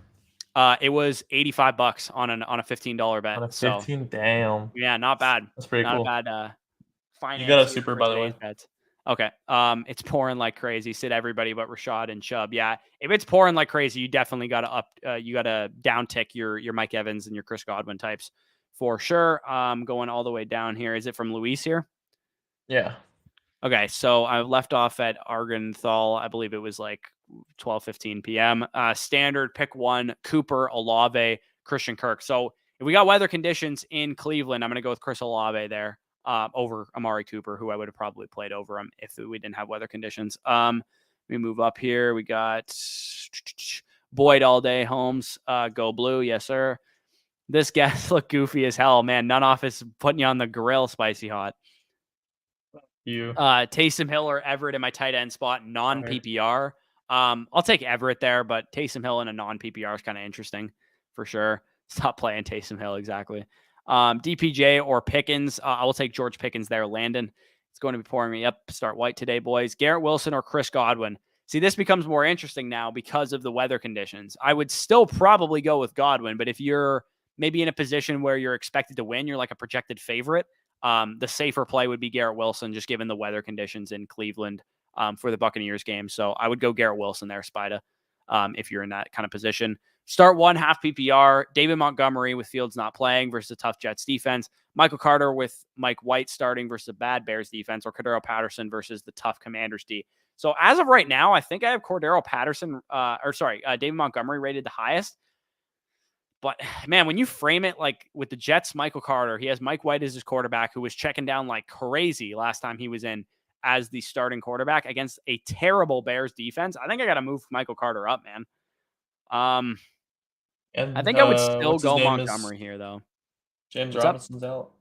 It was $85 on a $15 bet. On a 15, so, damn. Yeah, not bad. That's pretty cool. Not bad. Finance. You got a super, by the way. Bets. Okay. It's pouring like crazy. Sit everybody but Rashad and Chubb. Yeah, if it's pouring like crazy, you definitely got to you got to down tick your Mike Evans and your Chris Godwin types for sure. Going all the way down here. Is it from Luis here? Yeah. Okay, so I left off at Argenthal. I believe it was like 12:15 p.m. Standard pick 1, Cooper, Olave, Christian Kirk. So if we got weather conditions in Cleveland, I'm going to go with Chris Olave there over Amari Cooper, who I would have probably played over him if we didn't have weather conditions. We move up here. We got Boyd all day. Holmes, go blue. Yes, sir. This guest look goofy as hell, man. None off is putting you on the grill, spicy hot. You. Taysom Hill or Everett in my tight end spot, non-PPR. I'll take Everett there, but Taysom Hill in a non-PPR is kind of interesting for sure. Stop playing Taysom Hill, exactly. DPJ or Pickens. I will take George Pickens there. Landon. It's going to be pouring me up. Start White today, boys. Garrett Wilson or Chris Godwin. See, this becomes more interesting now because of the weather conditions. I would still probably go with Godwin, but if you're maybe in a position where you're expected to win, you're like a projected favorite, the safer play would be Garrett Wilson, just given the weather conditions in Cleveland for the Buccaneers game. So I would go Garrett Wilson there, Spida, if you're in that kind of position. Start 1 half PPR. David Montgomery with Fields not playing versus a tough Jets defense. Michael Carter with Mike White starting versus a bad Bears defense, or Cordero Patterson versus the tough Commanders D. So as of right now, I think I have Cordero Patterson, David Montgomery rated the highest. But man, when you frame it like with the Jets, Michael Carter, he has Mike White as his quarterback, who was checking down like crazy last time he was in as the starting quarterback against a terrible Bears defense. I think I got to move Michael Carter up, man. I think I would still go Montgomery here, though. James Robinson's out.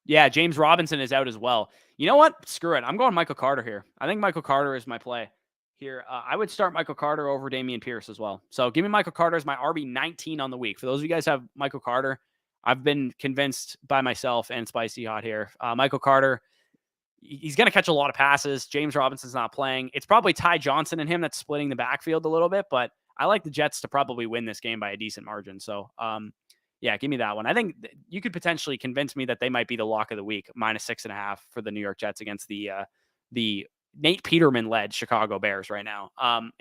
Yeah, James Robinson is out as well. You know what? Screw it. I'm going Michael Carter here. I think Michael Carter is my play here. I would start Michael Carter over Dameon Pierce as well. So give me Michael Carter as my RB19 on the week. For those of you guys who have Michael Carter, I've been convinced by myself and Spicy Hot here. Michael Carter, he's going to catch a lot of passes. James Robinson's not playing. It's probably Ty Johnson and him that's splitting the backfield a little bit, but I like the Jets to probably win this game by a decent margin. So, yeah, give me that one. I think you could potentially convince me that they might be the lock of the week, -6.5 for the New York Jets against the Nate Peterman-led Chicago Bears right now.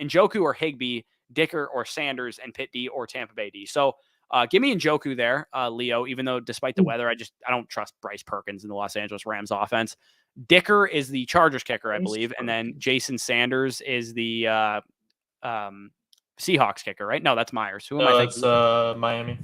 Njoku or Higbee, Dicker or Sanders, and Pitt D or Tampa Bay D. So give me Njoku there, Leo, even though despite the weather, I don't trust Bryce Perkins in the Los Angeles Rams offense. Dicker is the Chargers kicker, I believe, and then Jason Sanders is the Seahawks kicker, right? No, that's Myers. Who am I thinking? It's Miami.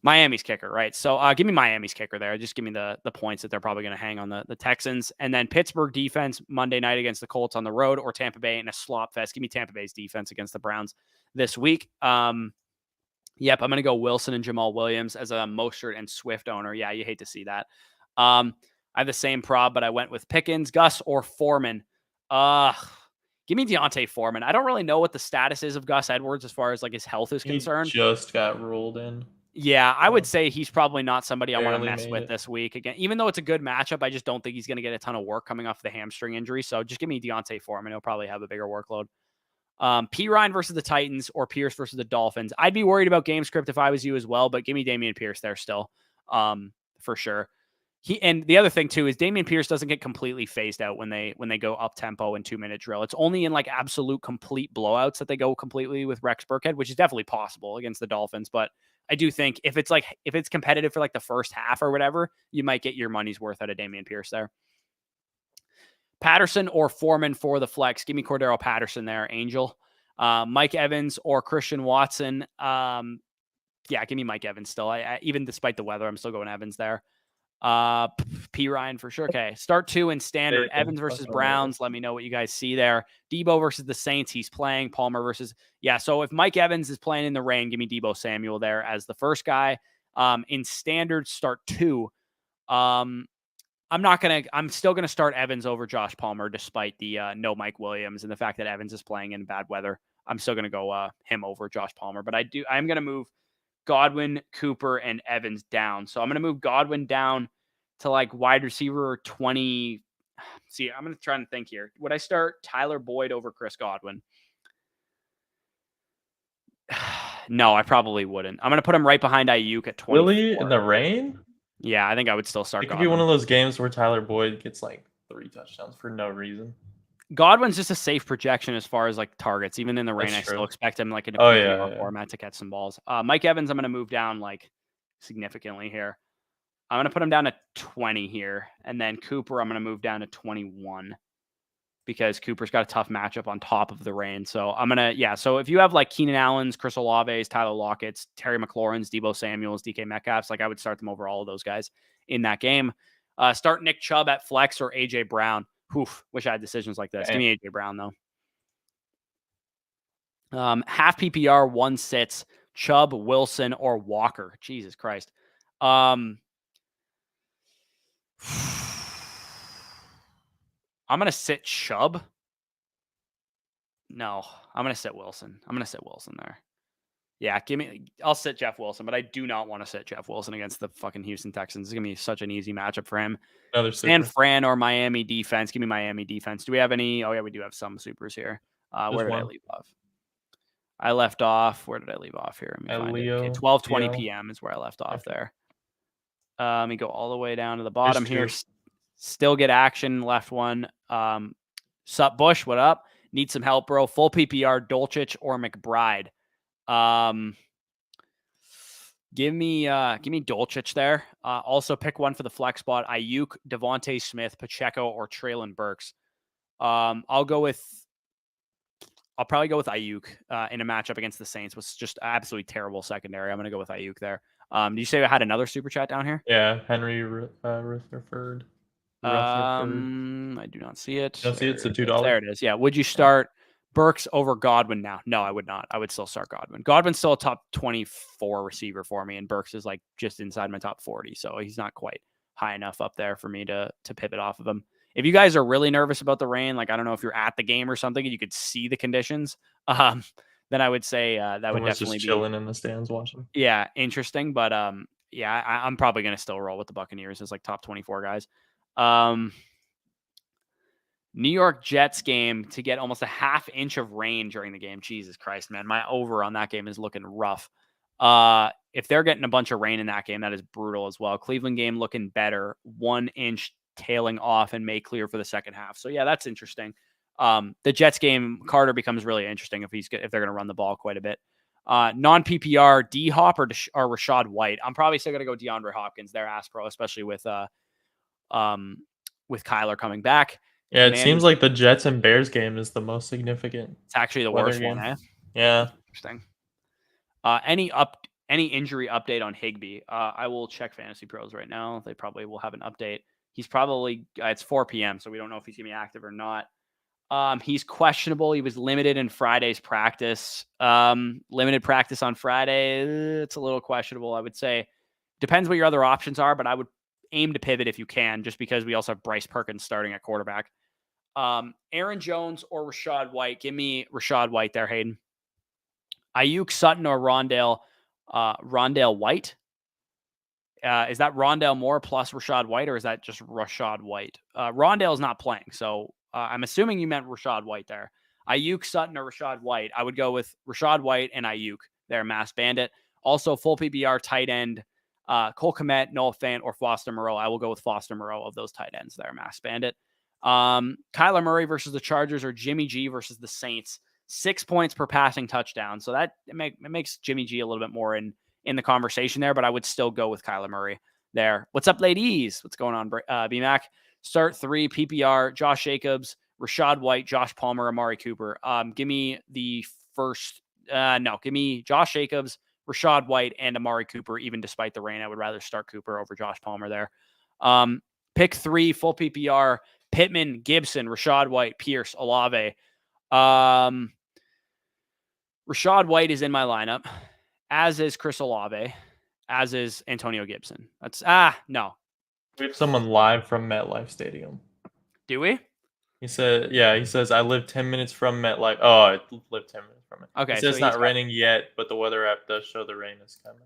Miami's kicker, right? So give me Miami's kicker there. Just give me the points that they're probably going to hang on the Texans. And then Pittsburgh defense Monday night against the Colts on the road, or Tampa Bay in a slop fest. Give me Tampa Bay's defense against the Browns this week. Yep, I'm going to go Wilson and Jamal Williams as a Mostert and Swift owner. Yeah, you hate to see that. I have the same prob, but I went with Pickens, Gus, or Foreman. Give me Deontay Foreman. I don't really know what the status is of Gus Edwards as far as like his health is concerned. He just got ruled in. Yeah, I would say he's probably not somebody I want to mess with this week. Again, even though it's a good matchup, I just don't think he's going to get a ton of work coming off the hamstring injury. So just give me Deontay Foreman. He'll probably have a bigger workload. P. Ryan versus the Titans or Pierce versus the Dolphins. I'd be worried about game script if I was you as well, but give me Dameon Pierce there still, for sure. And the other thing too is Dameon Pierce doesn't get completely phased out when they go up tempo in 2-minute drill. It's only in like absolute complete blowouts that they go completely with Rex Burkhead, which is definitely possible against the Dolphins. But I do think if it's competitive for like the first half or whatever, you might get your money's worth out of Dameon Pierce there. Patterson or Foreman for the flex. Give me Cordero Patterson there, Angel. Mike Evans or Christian Watson. Yeah, give me Mike Evans still. I even despite the weather, I'm still going Evans there. P. Ryan for sure. Okay, start 2 in standard. Evans versus Browns. Let me know what you guys see there. Debo versus the Saints. He's playing. Palmer versus So if Mike Evans is playing in the rain, give me Debo Samuel there as the first guy. In standard, start 2. I'm still gonna start Evans over Josh Palmer despite the no Mike Williams and the fact that Evans is playing in bad weather. I'm still gonna go him over Josh Palmer, but I'm gonna move Godwin, Cooper, and Evans down. So I'm going to move Godwin down to like wide receiver 20. See, I'm going to try and think here. Would I start Tyler Boyd over Chris Godwin? No, I probably wouldn't. I'm going to put him right behind Ayuk at 20. Really? In the rain? Yeah, I think I would still start It could Godwin. be one of those games where Tyler Boyd gets like 3 touchdowns for no reason. Godwin's just a safe projection as far as like targets. Even in the rain, I still expect him like in a PPR format to catch some balls. Mike Evans, I'm going to move down like significantly here. I'm going to put him down to 20 here. And then Cooper, I'm going to move down to 21 because Cooper's got a tough matchup on top of the rain. So I'm going to, so if you have like Keenan Allen's, Chris Olave's, Tyler Lockett's, Terry McLaurin's, Debo Samuel's, DK Metcalf's, like I would start them over all of those guys in that game. Start Nick Chubb at flex or AJ Brown. Oof, wish I had decisions like this. Give me AJ Brown though. Half PPR, 1 sits, Chubb, Wilson, or Walker. Jesus Christ. I'm gonna sit Chubb. No, I'm gonna sit Wilson. I'm gonna sit Wilson there. Yeah, I'll sit Jeff Wilson, but I do not want to sit Jeff Wilson against the fucking Houston Texans. It's gonna be such an easy matchup for him. San Fran or Miami defense. Give me Miami defense. Do we have any? Oh yeah, we do have some supers here. Where did I leave off? I left off. Where did I leave off here? Let me find it. Okay, 12:20 p.m. is where I left off there. Let me go all the way down to the bottom here. Still get action. Left one. Sup Bush, what up? Need some help, bro. Full PPR, Dolchich or McBride. Give me Dolchich there. Also pick one for the flex spot. Ayuk, Devontae Smith, Pacheco, or Treylon Burks. I'll probably go with Ayuk in a matchup against the Saints. Was just absolutely terrible secondary. I'm going to go with Ayuk there. Did you say I had another super chat down here? Yeah, Henry Rutherford. I do not see it. Don't see it. It's $2. There it is. Yeah. Would you start Burks over Godwin now? No, I would not. I would still start Godwin. Godwin's still a top 24 receiver for me, and Burks is like just inside my top 40, so he's not quite high enough up there for me to pivot off of him. If you guys are really nervous about the rain, like I don't know if you're at the game or something and you could see the conditions, then I would say that would Everyone's definitely just be chilling in the stands watching. interesting. But yeah, I'm probably gonna still roll with the Buccaneers as like top 24 guys. New York Jets game to get almost a half inch of rain during the game. Jesus Christ, man. My over on that game is looking rough. If they're getting a bunch of rain in that game, that is brutal as well. Cleveland game looking better. 1 inch tailing off and may clear for the second half. So yeah, that's interesting. The Jets game, Carter becomes really interesting if they're going to run the ball quite a bit. Non PPR, D Hop or Rashad White. I'm probably still going to go DeAndre Hopkins. They're ass pro, especially with Kyler coming back. Yeah, it seems like the Jets and Bears game is the most significant. It's actually the weather worst game. one, eh? Yeah. Interesting. Any injury update on Higbee? I will check Fantasy Pros right now. They probably will have an update. He's probably it's 4 p.m., so we don't know if he's gonna be active or not. He's questionable. He was limited in Friday's practice. Limited practice on Friday. It's a little questionable, I would say. Depends what your other options are, but I would aim to pivot if you can, just because we also have Bryce Perkins starting at quarterback. Aaron Jones or Rashad White? Give me Rashad White there, Hayden. Ayuk, Sutton, or Rondale White? Is that Rondale Moore plus Rashad White, or is that just Rashad White? Rondale is not playing, so I'm assuming you meant Rashad White there. Ayuk, Sutton, or Rashad White? I would go with Rashad White and Ayuk there, Mass Bandit. Also, full PPR tight end, Cole Kmet, Noah Fant, or Foster Moreau. I will go with Foster Moreau of those tight ends there, Mass Bandit. Kyler Murray versus the Chargers or Jimmy G versus the Saints. 6 points per passing touchdown. So that it makes Jimmy G a little bit more in the conversation there, but I would still go with Kyler Murray there. What's up, ladies? What's going on, BMAC? Start 3, PPR, Josh Jacobs, Rashad White, Josh Palmer, Amari Cooper. Give me the first, give me Josh Jacobs, Rashad White, and Amari Cooper, even despite the rain. I would rather start Cooper over Josh Palmer there. Pick 3, full PPR, Pittman, Gibson, Rashad White, Pierce, Olave. Rashad White is in my lineup, as is Chris Olave, as is Antonio Gibson. That's no. We have someone live from MetLife Stadium. Do we? He says I live 10 minutes from MetLife. Oh, I live 10 minutes from it. Okay, He says so it's not raining yet, but the weather app does show the rain is coming.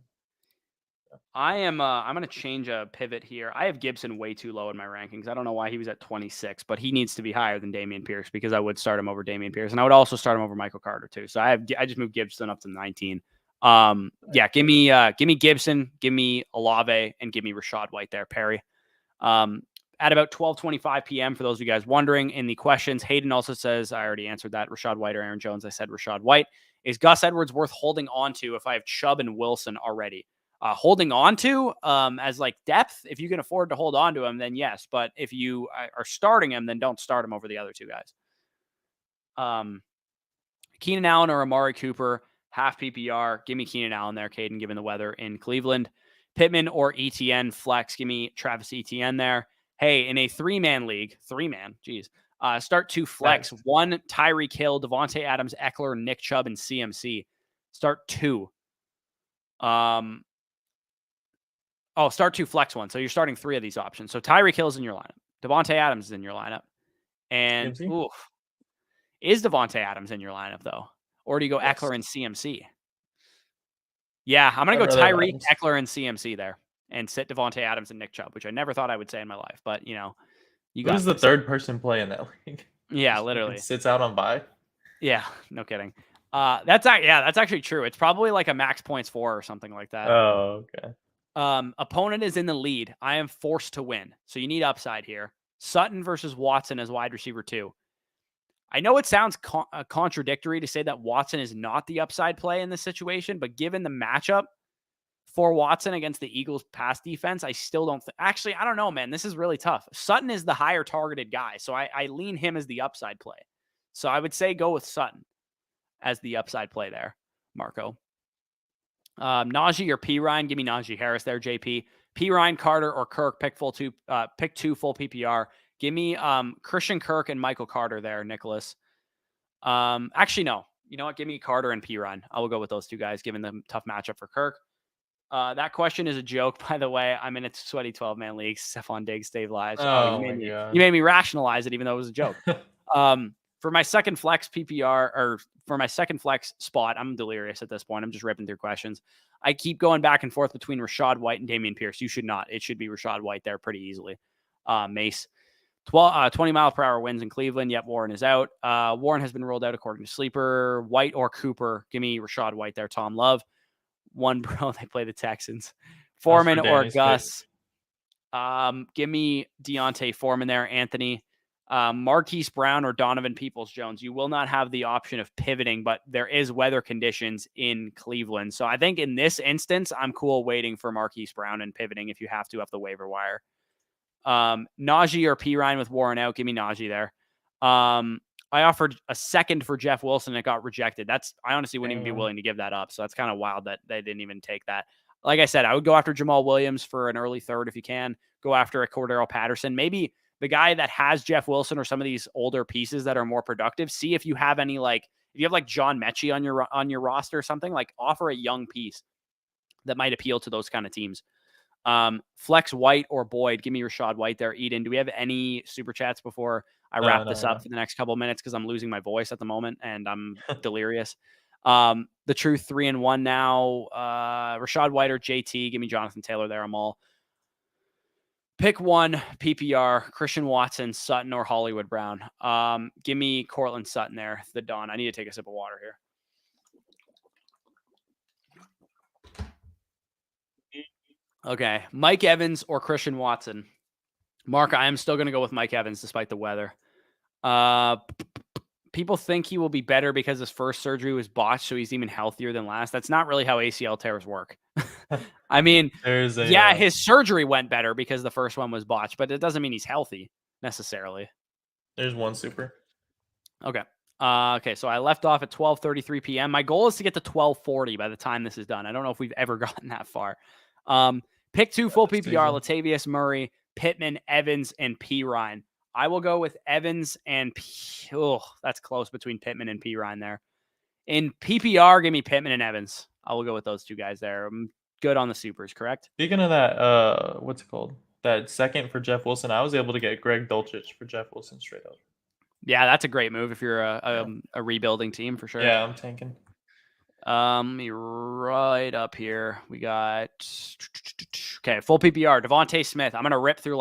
I'm going to change a pivot here. I have Gibson way too low in my rankings. I don't know why he was at 26, but he needs to be higher than Dameon Pierce because I would start him over Dameon Pierce, and I would also start him over Michael Carter too. So I just moved Gibson up to 19. Give me Gibson, give me Olave, and give me Rashad White there, Perry. At about 12:25 p.m. for those of you guys wondering in the questions, Hayden also says, I already answered that, Rashad White or Aaron Jones. I said Rashad White. Is Gus Edwards worth holding on to if I have Chubb and Wilson already? Holding on to as like depth, if you can afford to hold on to him, then yes. But if you are starting him, then don't start him over the other two guys. Keenan Allen or Amari Cooper, half PPR. Give me Keenan Allen there, Caden, given the weather in Cleveland. Pittman or ETN flex. Give me Travis ETN there. Hey, in a three-man league, start 2 flex. Nice. 1, Tyreek Hill, Devontae Adams, Eckler, Nick Chubb, and CMC. Start 2. Start 2 flex 1. So you're starting 3 of these options. So Tyreek Hill's in your lineup. Devontae Adams is in your lineup. And is Devontae Adams in your lineup though? Or do you go Eckler and CMC? Yeah, I'm going to go Tyreek, Eckler, and CMC there and sit Devontae Adams and Nick Chubb, which I never thought I would say in my life. But, you got Who's the third person play in that league? Yeah, literally. Sits out on bye? Yeah, no kidding. That's actually true. It's probably like a max points 4 or something like that. Oh, okay. Opponent is in the lead. I am forced to win. So you need upside here. Sutton versus Watson as wide receiver 2. I know it sounds contradictory to say that Watson is not the upside play in this situation, but given the matchup for Watson against the Eagles pass defense, I still don't actually, I don't know, man. This is really tough. Sutton is the higher targeted guy. So I lean him as the upside play. So I would say go with Sutton as the upside play there, Marco. Najee or P. Ryan. Give me Najee Harris there, JP. P. Ryan, Carter, or Kirk. Pick 2 full PPR. Give me Christian Kirk and Michael Carter there, Nicholas. Actually, no. You know what? Give me Carter and P. Ryan. I will go with those two guys, given the tough matchup for Kirk. That question is a joke, by the way. I'm in a sweaty 12-man league. Stephon Diggs, Dave Lives. Oh, Oh my you god. made me rationalize it, even though it was a joke. For my second flex PPR, or for my second flex spot, I'm delirious at this point. I'm just ripping through questions. I keep going back and forth between Rachaad White and Dameon Pierce. You should not. It should be Rachaad White there pretty easily. Mace. 20 mile per hour winds in Cleveland. Yep, Warren is out. Warren has been ruled out according to Sleeper. White or Cooper. Give me Rachaad White there. Tom Love. One, bro, they play the Texans. Foreman or Gus. Give me Deontay Foreman there. Anthony. Marquise Brown or Donovan Peoples-Jones. You will not have the option of pivoting, but there is weather conditions in Cleveland. So I think in this instance, I'm cool waiting for Marquise Brown and pivoting if you have to off the waiver wire. Najee or Pirine with Warren out. Give me Najee there. I offered a second for Jeff Wilson. It got rejected. I honestly wouldn't even be willing to give that up. So that's kind of wild that they didn't even take that. Like I said, I would go after Jamal Williams for an early third if you can. Go after a Cordero Patterson. Maybe the guy that has Jeff Wilson or some of these older pieces that are more productive. See if you have any, if you have like John Mechie on your roster or something, like offer a young piece that might appeal to those kind of teams. Flex White or Boyd. Give me Rachaad White there. Eden, do we have any super chats before I wrap this up for the next couple of minutes? Because I'm losing my voice at the moment and I'm delirious. The Truth 3-1 now. Rachaad White or JT. Give me Jonathan Taylor there. I'm all. Pick one PPR, Christian Watson, Sutton, or Hollywood Brown. Give me Cortland Sutton there, the Don. I need to take a sip of water here. Okay, Mike Evans or Christian Watson. Mark, I am still going to go with Mike Evans despite the weather. People think he will be better because his first surgery was botched, so he's even healthier than last. That's not really how ACL tears work. I mean, his surgery went better because the first one was botched, but it doesn't mean he's healthy necessarily. There's one super. Okay. Okay, so I left off at 12:33 p.m. My goal is to get to 12:40 by the time this is done. I don't know if we've ever gotten that far. Pick two full PPR, Latavius Murray, Pittman, Evans, and Pirine. I will go with Evans and that's close between Pittman and Pirine there. In PPR, give me Pittman and Evans. I will go with those two guys there. I'm good on the supers, correct? Speaking of that, what's it called? That second for Jeff Wilson, I was able to get Greg Dulcich for Jeff Wilson straight up. Yeah, that's a great move if you're a rebuilding team for sure. Yeah, I'm tanking. Let me right up here. We got full PPR. Devontae Smith. I'm gonna rip through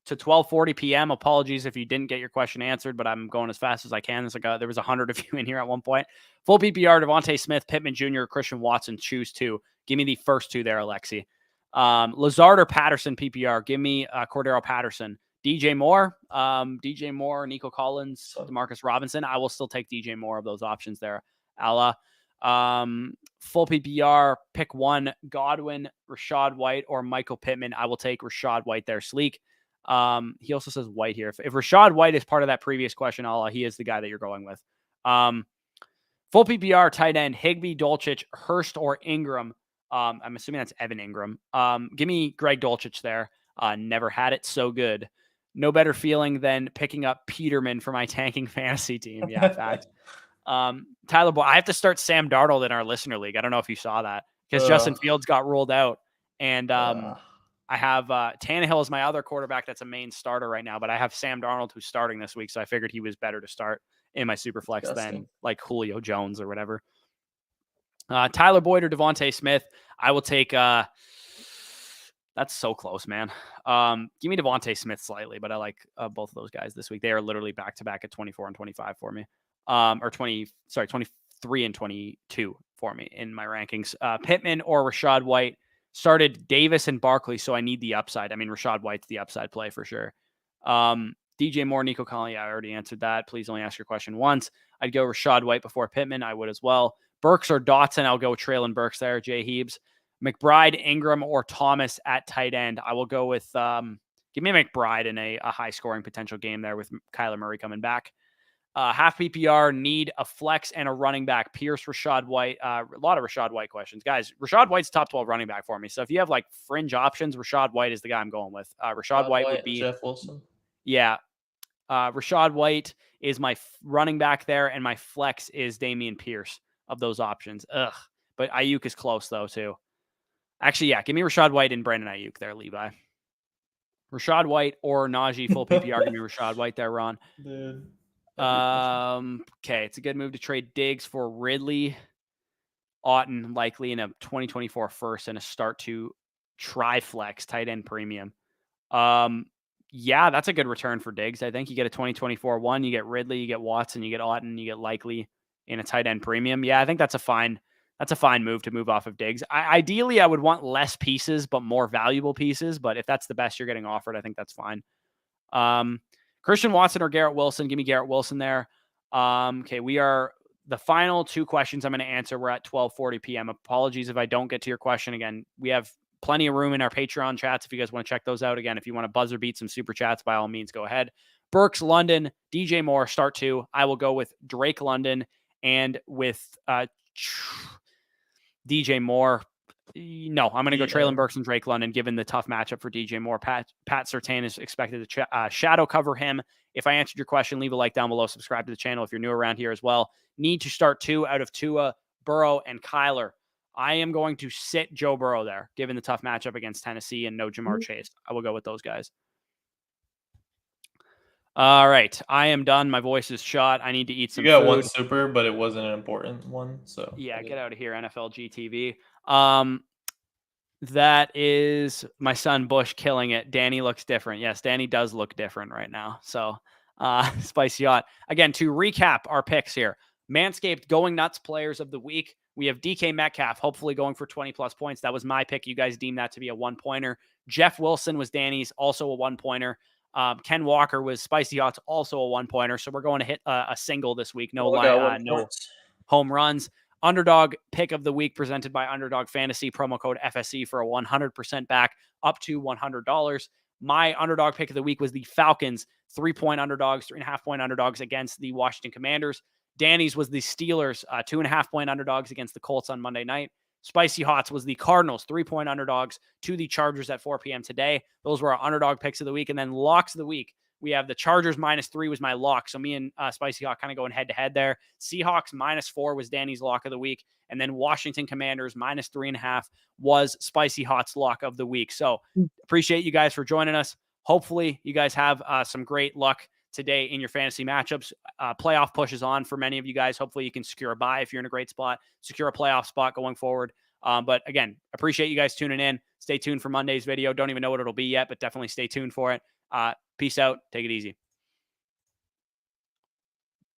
to 12:40 p.m. Apologies if you didn't get your question answered, but I'm going as fast as I can. There was 100 of you in here at one point. Full PPR. Devontae Smith, Pittman Jr., Christian Watson. Choose two. Give me the first two there, Alexi. Lazard or Patterson PPR. Give me Cordero Patterson. DJ Moore, Nico Collins, Demarcus Robinson. I will still take DJ Moore of those options there. Full PPR, pick one, Godwin, Rachaad White, or Michael Pittman. I will take Rachaad White there. Sleek. He also says White here. If Rachaad White is part of that previous question, he is the guy that you're going with. Full PPR, tight end, Higbee, Dulcich, Hurst, or Ingram. I'm assuming that's Evan Ingram. Give me Greg Dulcich there. Never had it so good. No better feeling than picking up Peterman for my tanking fantasy team. Yeah, fact. Tyler Boyd. I have to start Sam Darnold in our listener league. I don't know if you saw that because Justin Fields got ruled out. And I have Tannehill is my other quarterback that's a main starter right now, but I have Sam Darnold who's starting this week. So I figured he was better to start in my super flex than like Julio Jones or whatever. Tyler Boyd or Devontae Smith. I will take that's so close, man. Give me Devontae Smith slightly, but I like both of those guys this week. They are literally back to back at 24 and 25 for me. Or 23 and 22 for me in my rankings. Pittman or Rachaad White. Started Davis and Barkley, so I need the upside. I mean, Rachaad White's the upside play for sure. DJ Moore, Nico Collins. Yeah, I already answered that. Please only ask your question once. I'd go Rachaad White before Pittman. I would as well. Burks or Dotson. I'll go with Traylon Burks there. Jay Heebs. McBride, Ingram, or Thomas at tight end. I will go with give me McBride in a high-scoring potential game there with Kyler Murray coming back. Half PPR, need a flex and a running back. Pierce, Rachaad White. A lot of Rachaad White questions. Guys, Rachaad White's top 12 running back for me. So if you have like fringe options, Rachaad White is the guy I'm going with. Rachaad White would be Jeff Wilson. Yeah. Rachaad White is my running back there, and my flex is Dameon Pierce of those options. Ugh. But Ayuk is close, though, too. Actually, yeah, give me Rachaad White and Brandon Ayuk there, Levi. Rachaad White or Najee full PPR. Give me Rachaad White there, Ron. Dude. Okay, it's a good move to trade Diggs for Ridley, Otton, likely in a 2024 first and a start to Triflex tight end premium. Yeah, that's a good return for Diggs. I think you get a 2024 one, you get Ridley, you get Watson, you get Otton, you get likely in a tight end premium. Yeah, I think that's a fine move to move off of Diggs. Ideally, I would want less pieces, but more valuable pieces. But if that's the best you're getting offered, I think that's fine. Christian Watson or Garrett Wilson? Give me Garrett Wilson there. Okay, we are the final two questions I'm going to answer. We're at 12:40 p.m. Apologies if I don't get to your question. Again, we have plenty of room in our Patreon chats if you guys want to check those out. Again, if you want to buzzer beat some super chats, by all means, go ahead. Burks, London, DJ Moore, start two. I will go with Drake London and with DJ Moore. No, I'm going to go Treylon Burks and Drake London, given the tough matchup for DJ Moore. Pat Surtain is expected to shadow cover him. If I answered your question, leave a like down below. Subscribe to the channel if you're new around here as well. Need to start two out of Tua, Burrow, and Kyler. I am going to sit Joe Burrow there, given the tough matchup against Tennessee and no Jamar Chase. I will go with those guys. All right, I am done. My voice is shot. I need to eat some food. You got one super, but it wasn't an important one. So yeah, get out of here, NFL GTV. That is my son Bush killing it. Danny looks different. Yes, Danny does look different right now. So, Spicy Hot. Again, to recap our picks here. Manscaped going nuts players of the week. We have DK Metcalf, hopefully going for 20 plus points. That was my pick. You guys deemed that to be a 1-pointer. Jeff Wilson was Danny's, also a 1-pointer. Ken Walker was Spicy Hot's, also a 1-pointer. So we're going to hit a single this week. No home runs. Underdog pick of the week presented by Underdog Fantasy, promo code FSE for a 100% back up to $100. My underdog pick of the week was the Falcons, 3-point underdogs, 3.5-point underdogs against the Washington Commanders. Danny's was the Steelers, 2.5-point underdogs against the Colts on Monday night. Spicy Hots was the Cardinals, 3-point underdogs to the Chargers at 4 p.m. today. Those were our underdog picks of the week. And then locks of the week. We have the Chargers -3 was my lock. So me and Spicy Hawk kind of going head-to-head there. Seahawks -4 was Danny's lock of the week. And then Washington Commanders -3.5 was Spicy Hot's lock of the week. So appreciate you guys for joining us. Hopefully you guys have some great luck today in your fantasy matchups. Playoff push is on for many of you guys. Hopefully you can secure a bye if you're in a great spot, secure a playoff spot going forward. But again, appreciate you guys tuning in. Stay tuned for Monday's video. Don't even know what it'll be yet, but definitely stay tuned for it. Peace out. Take it easy.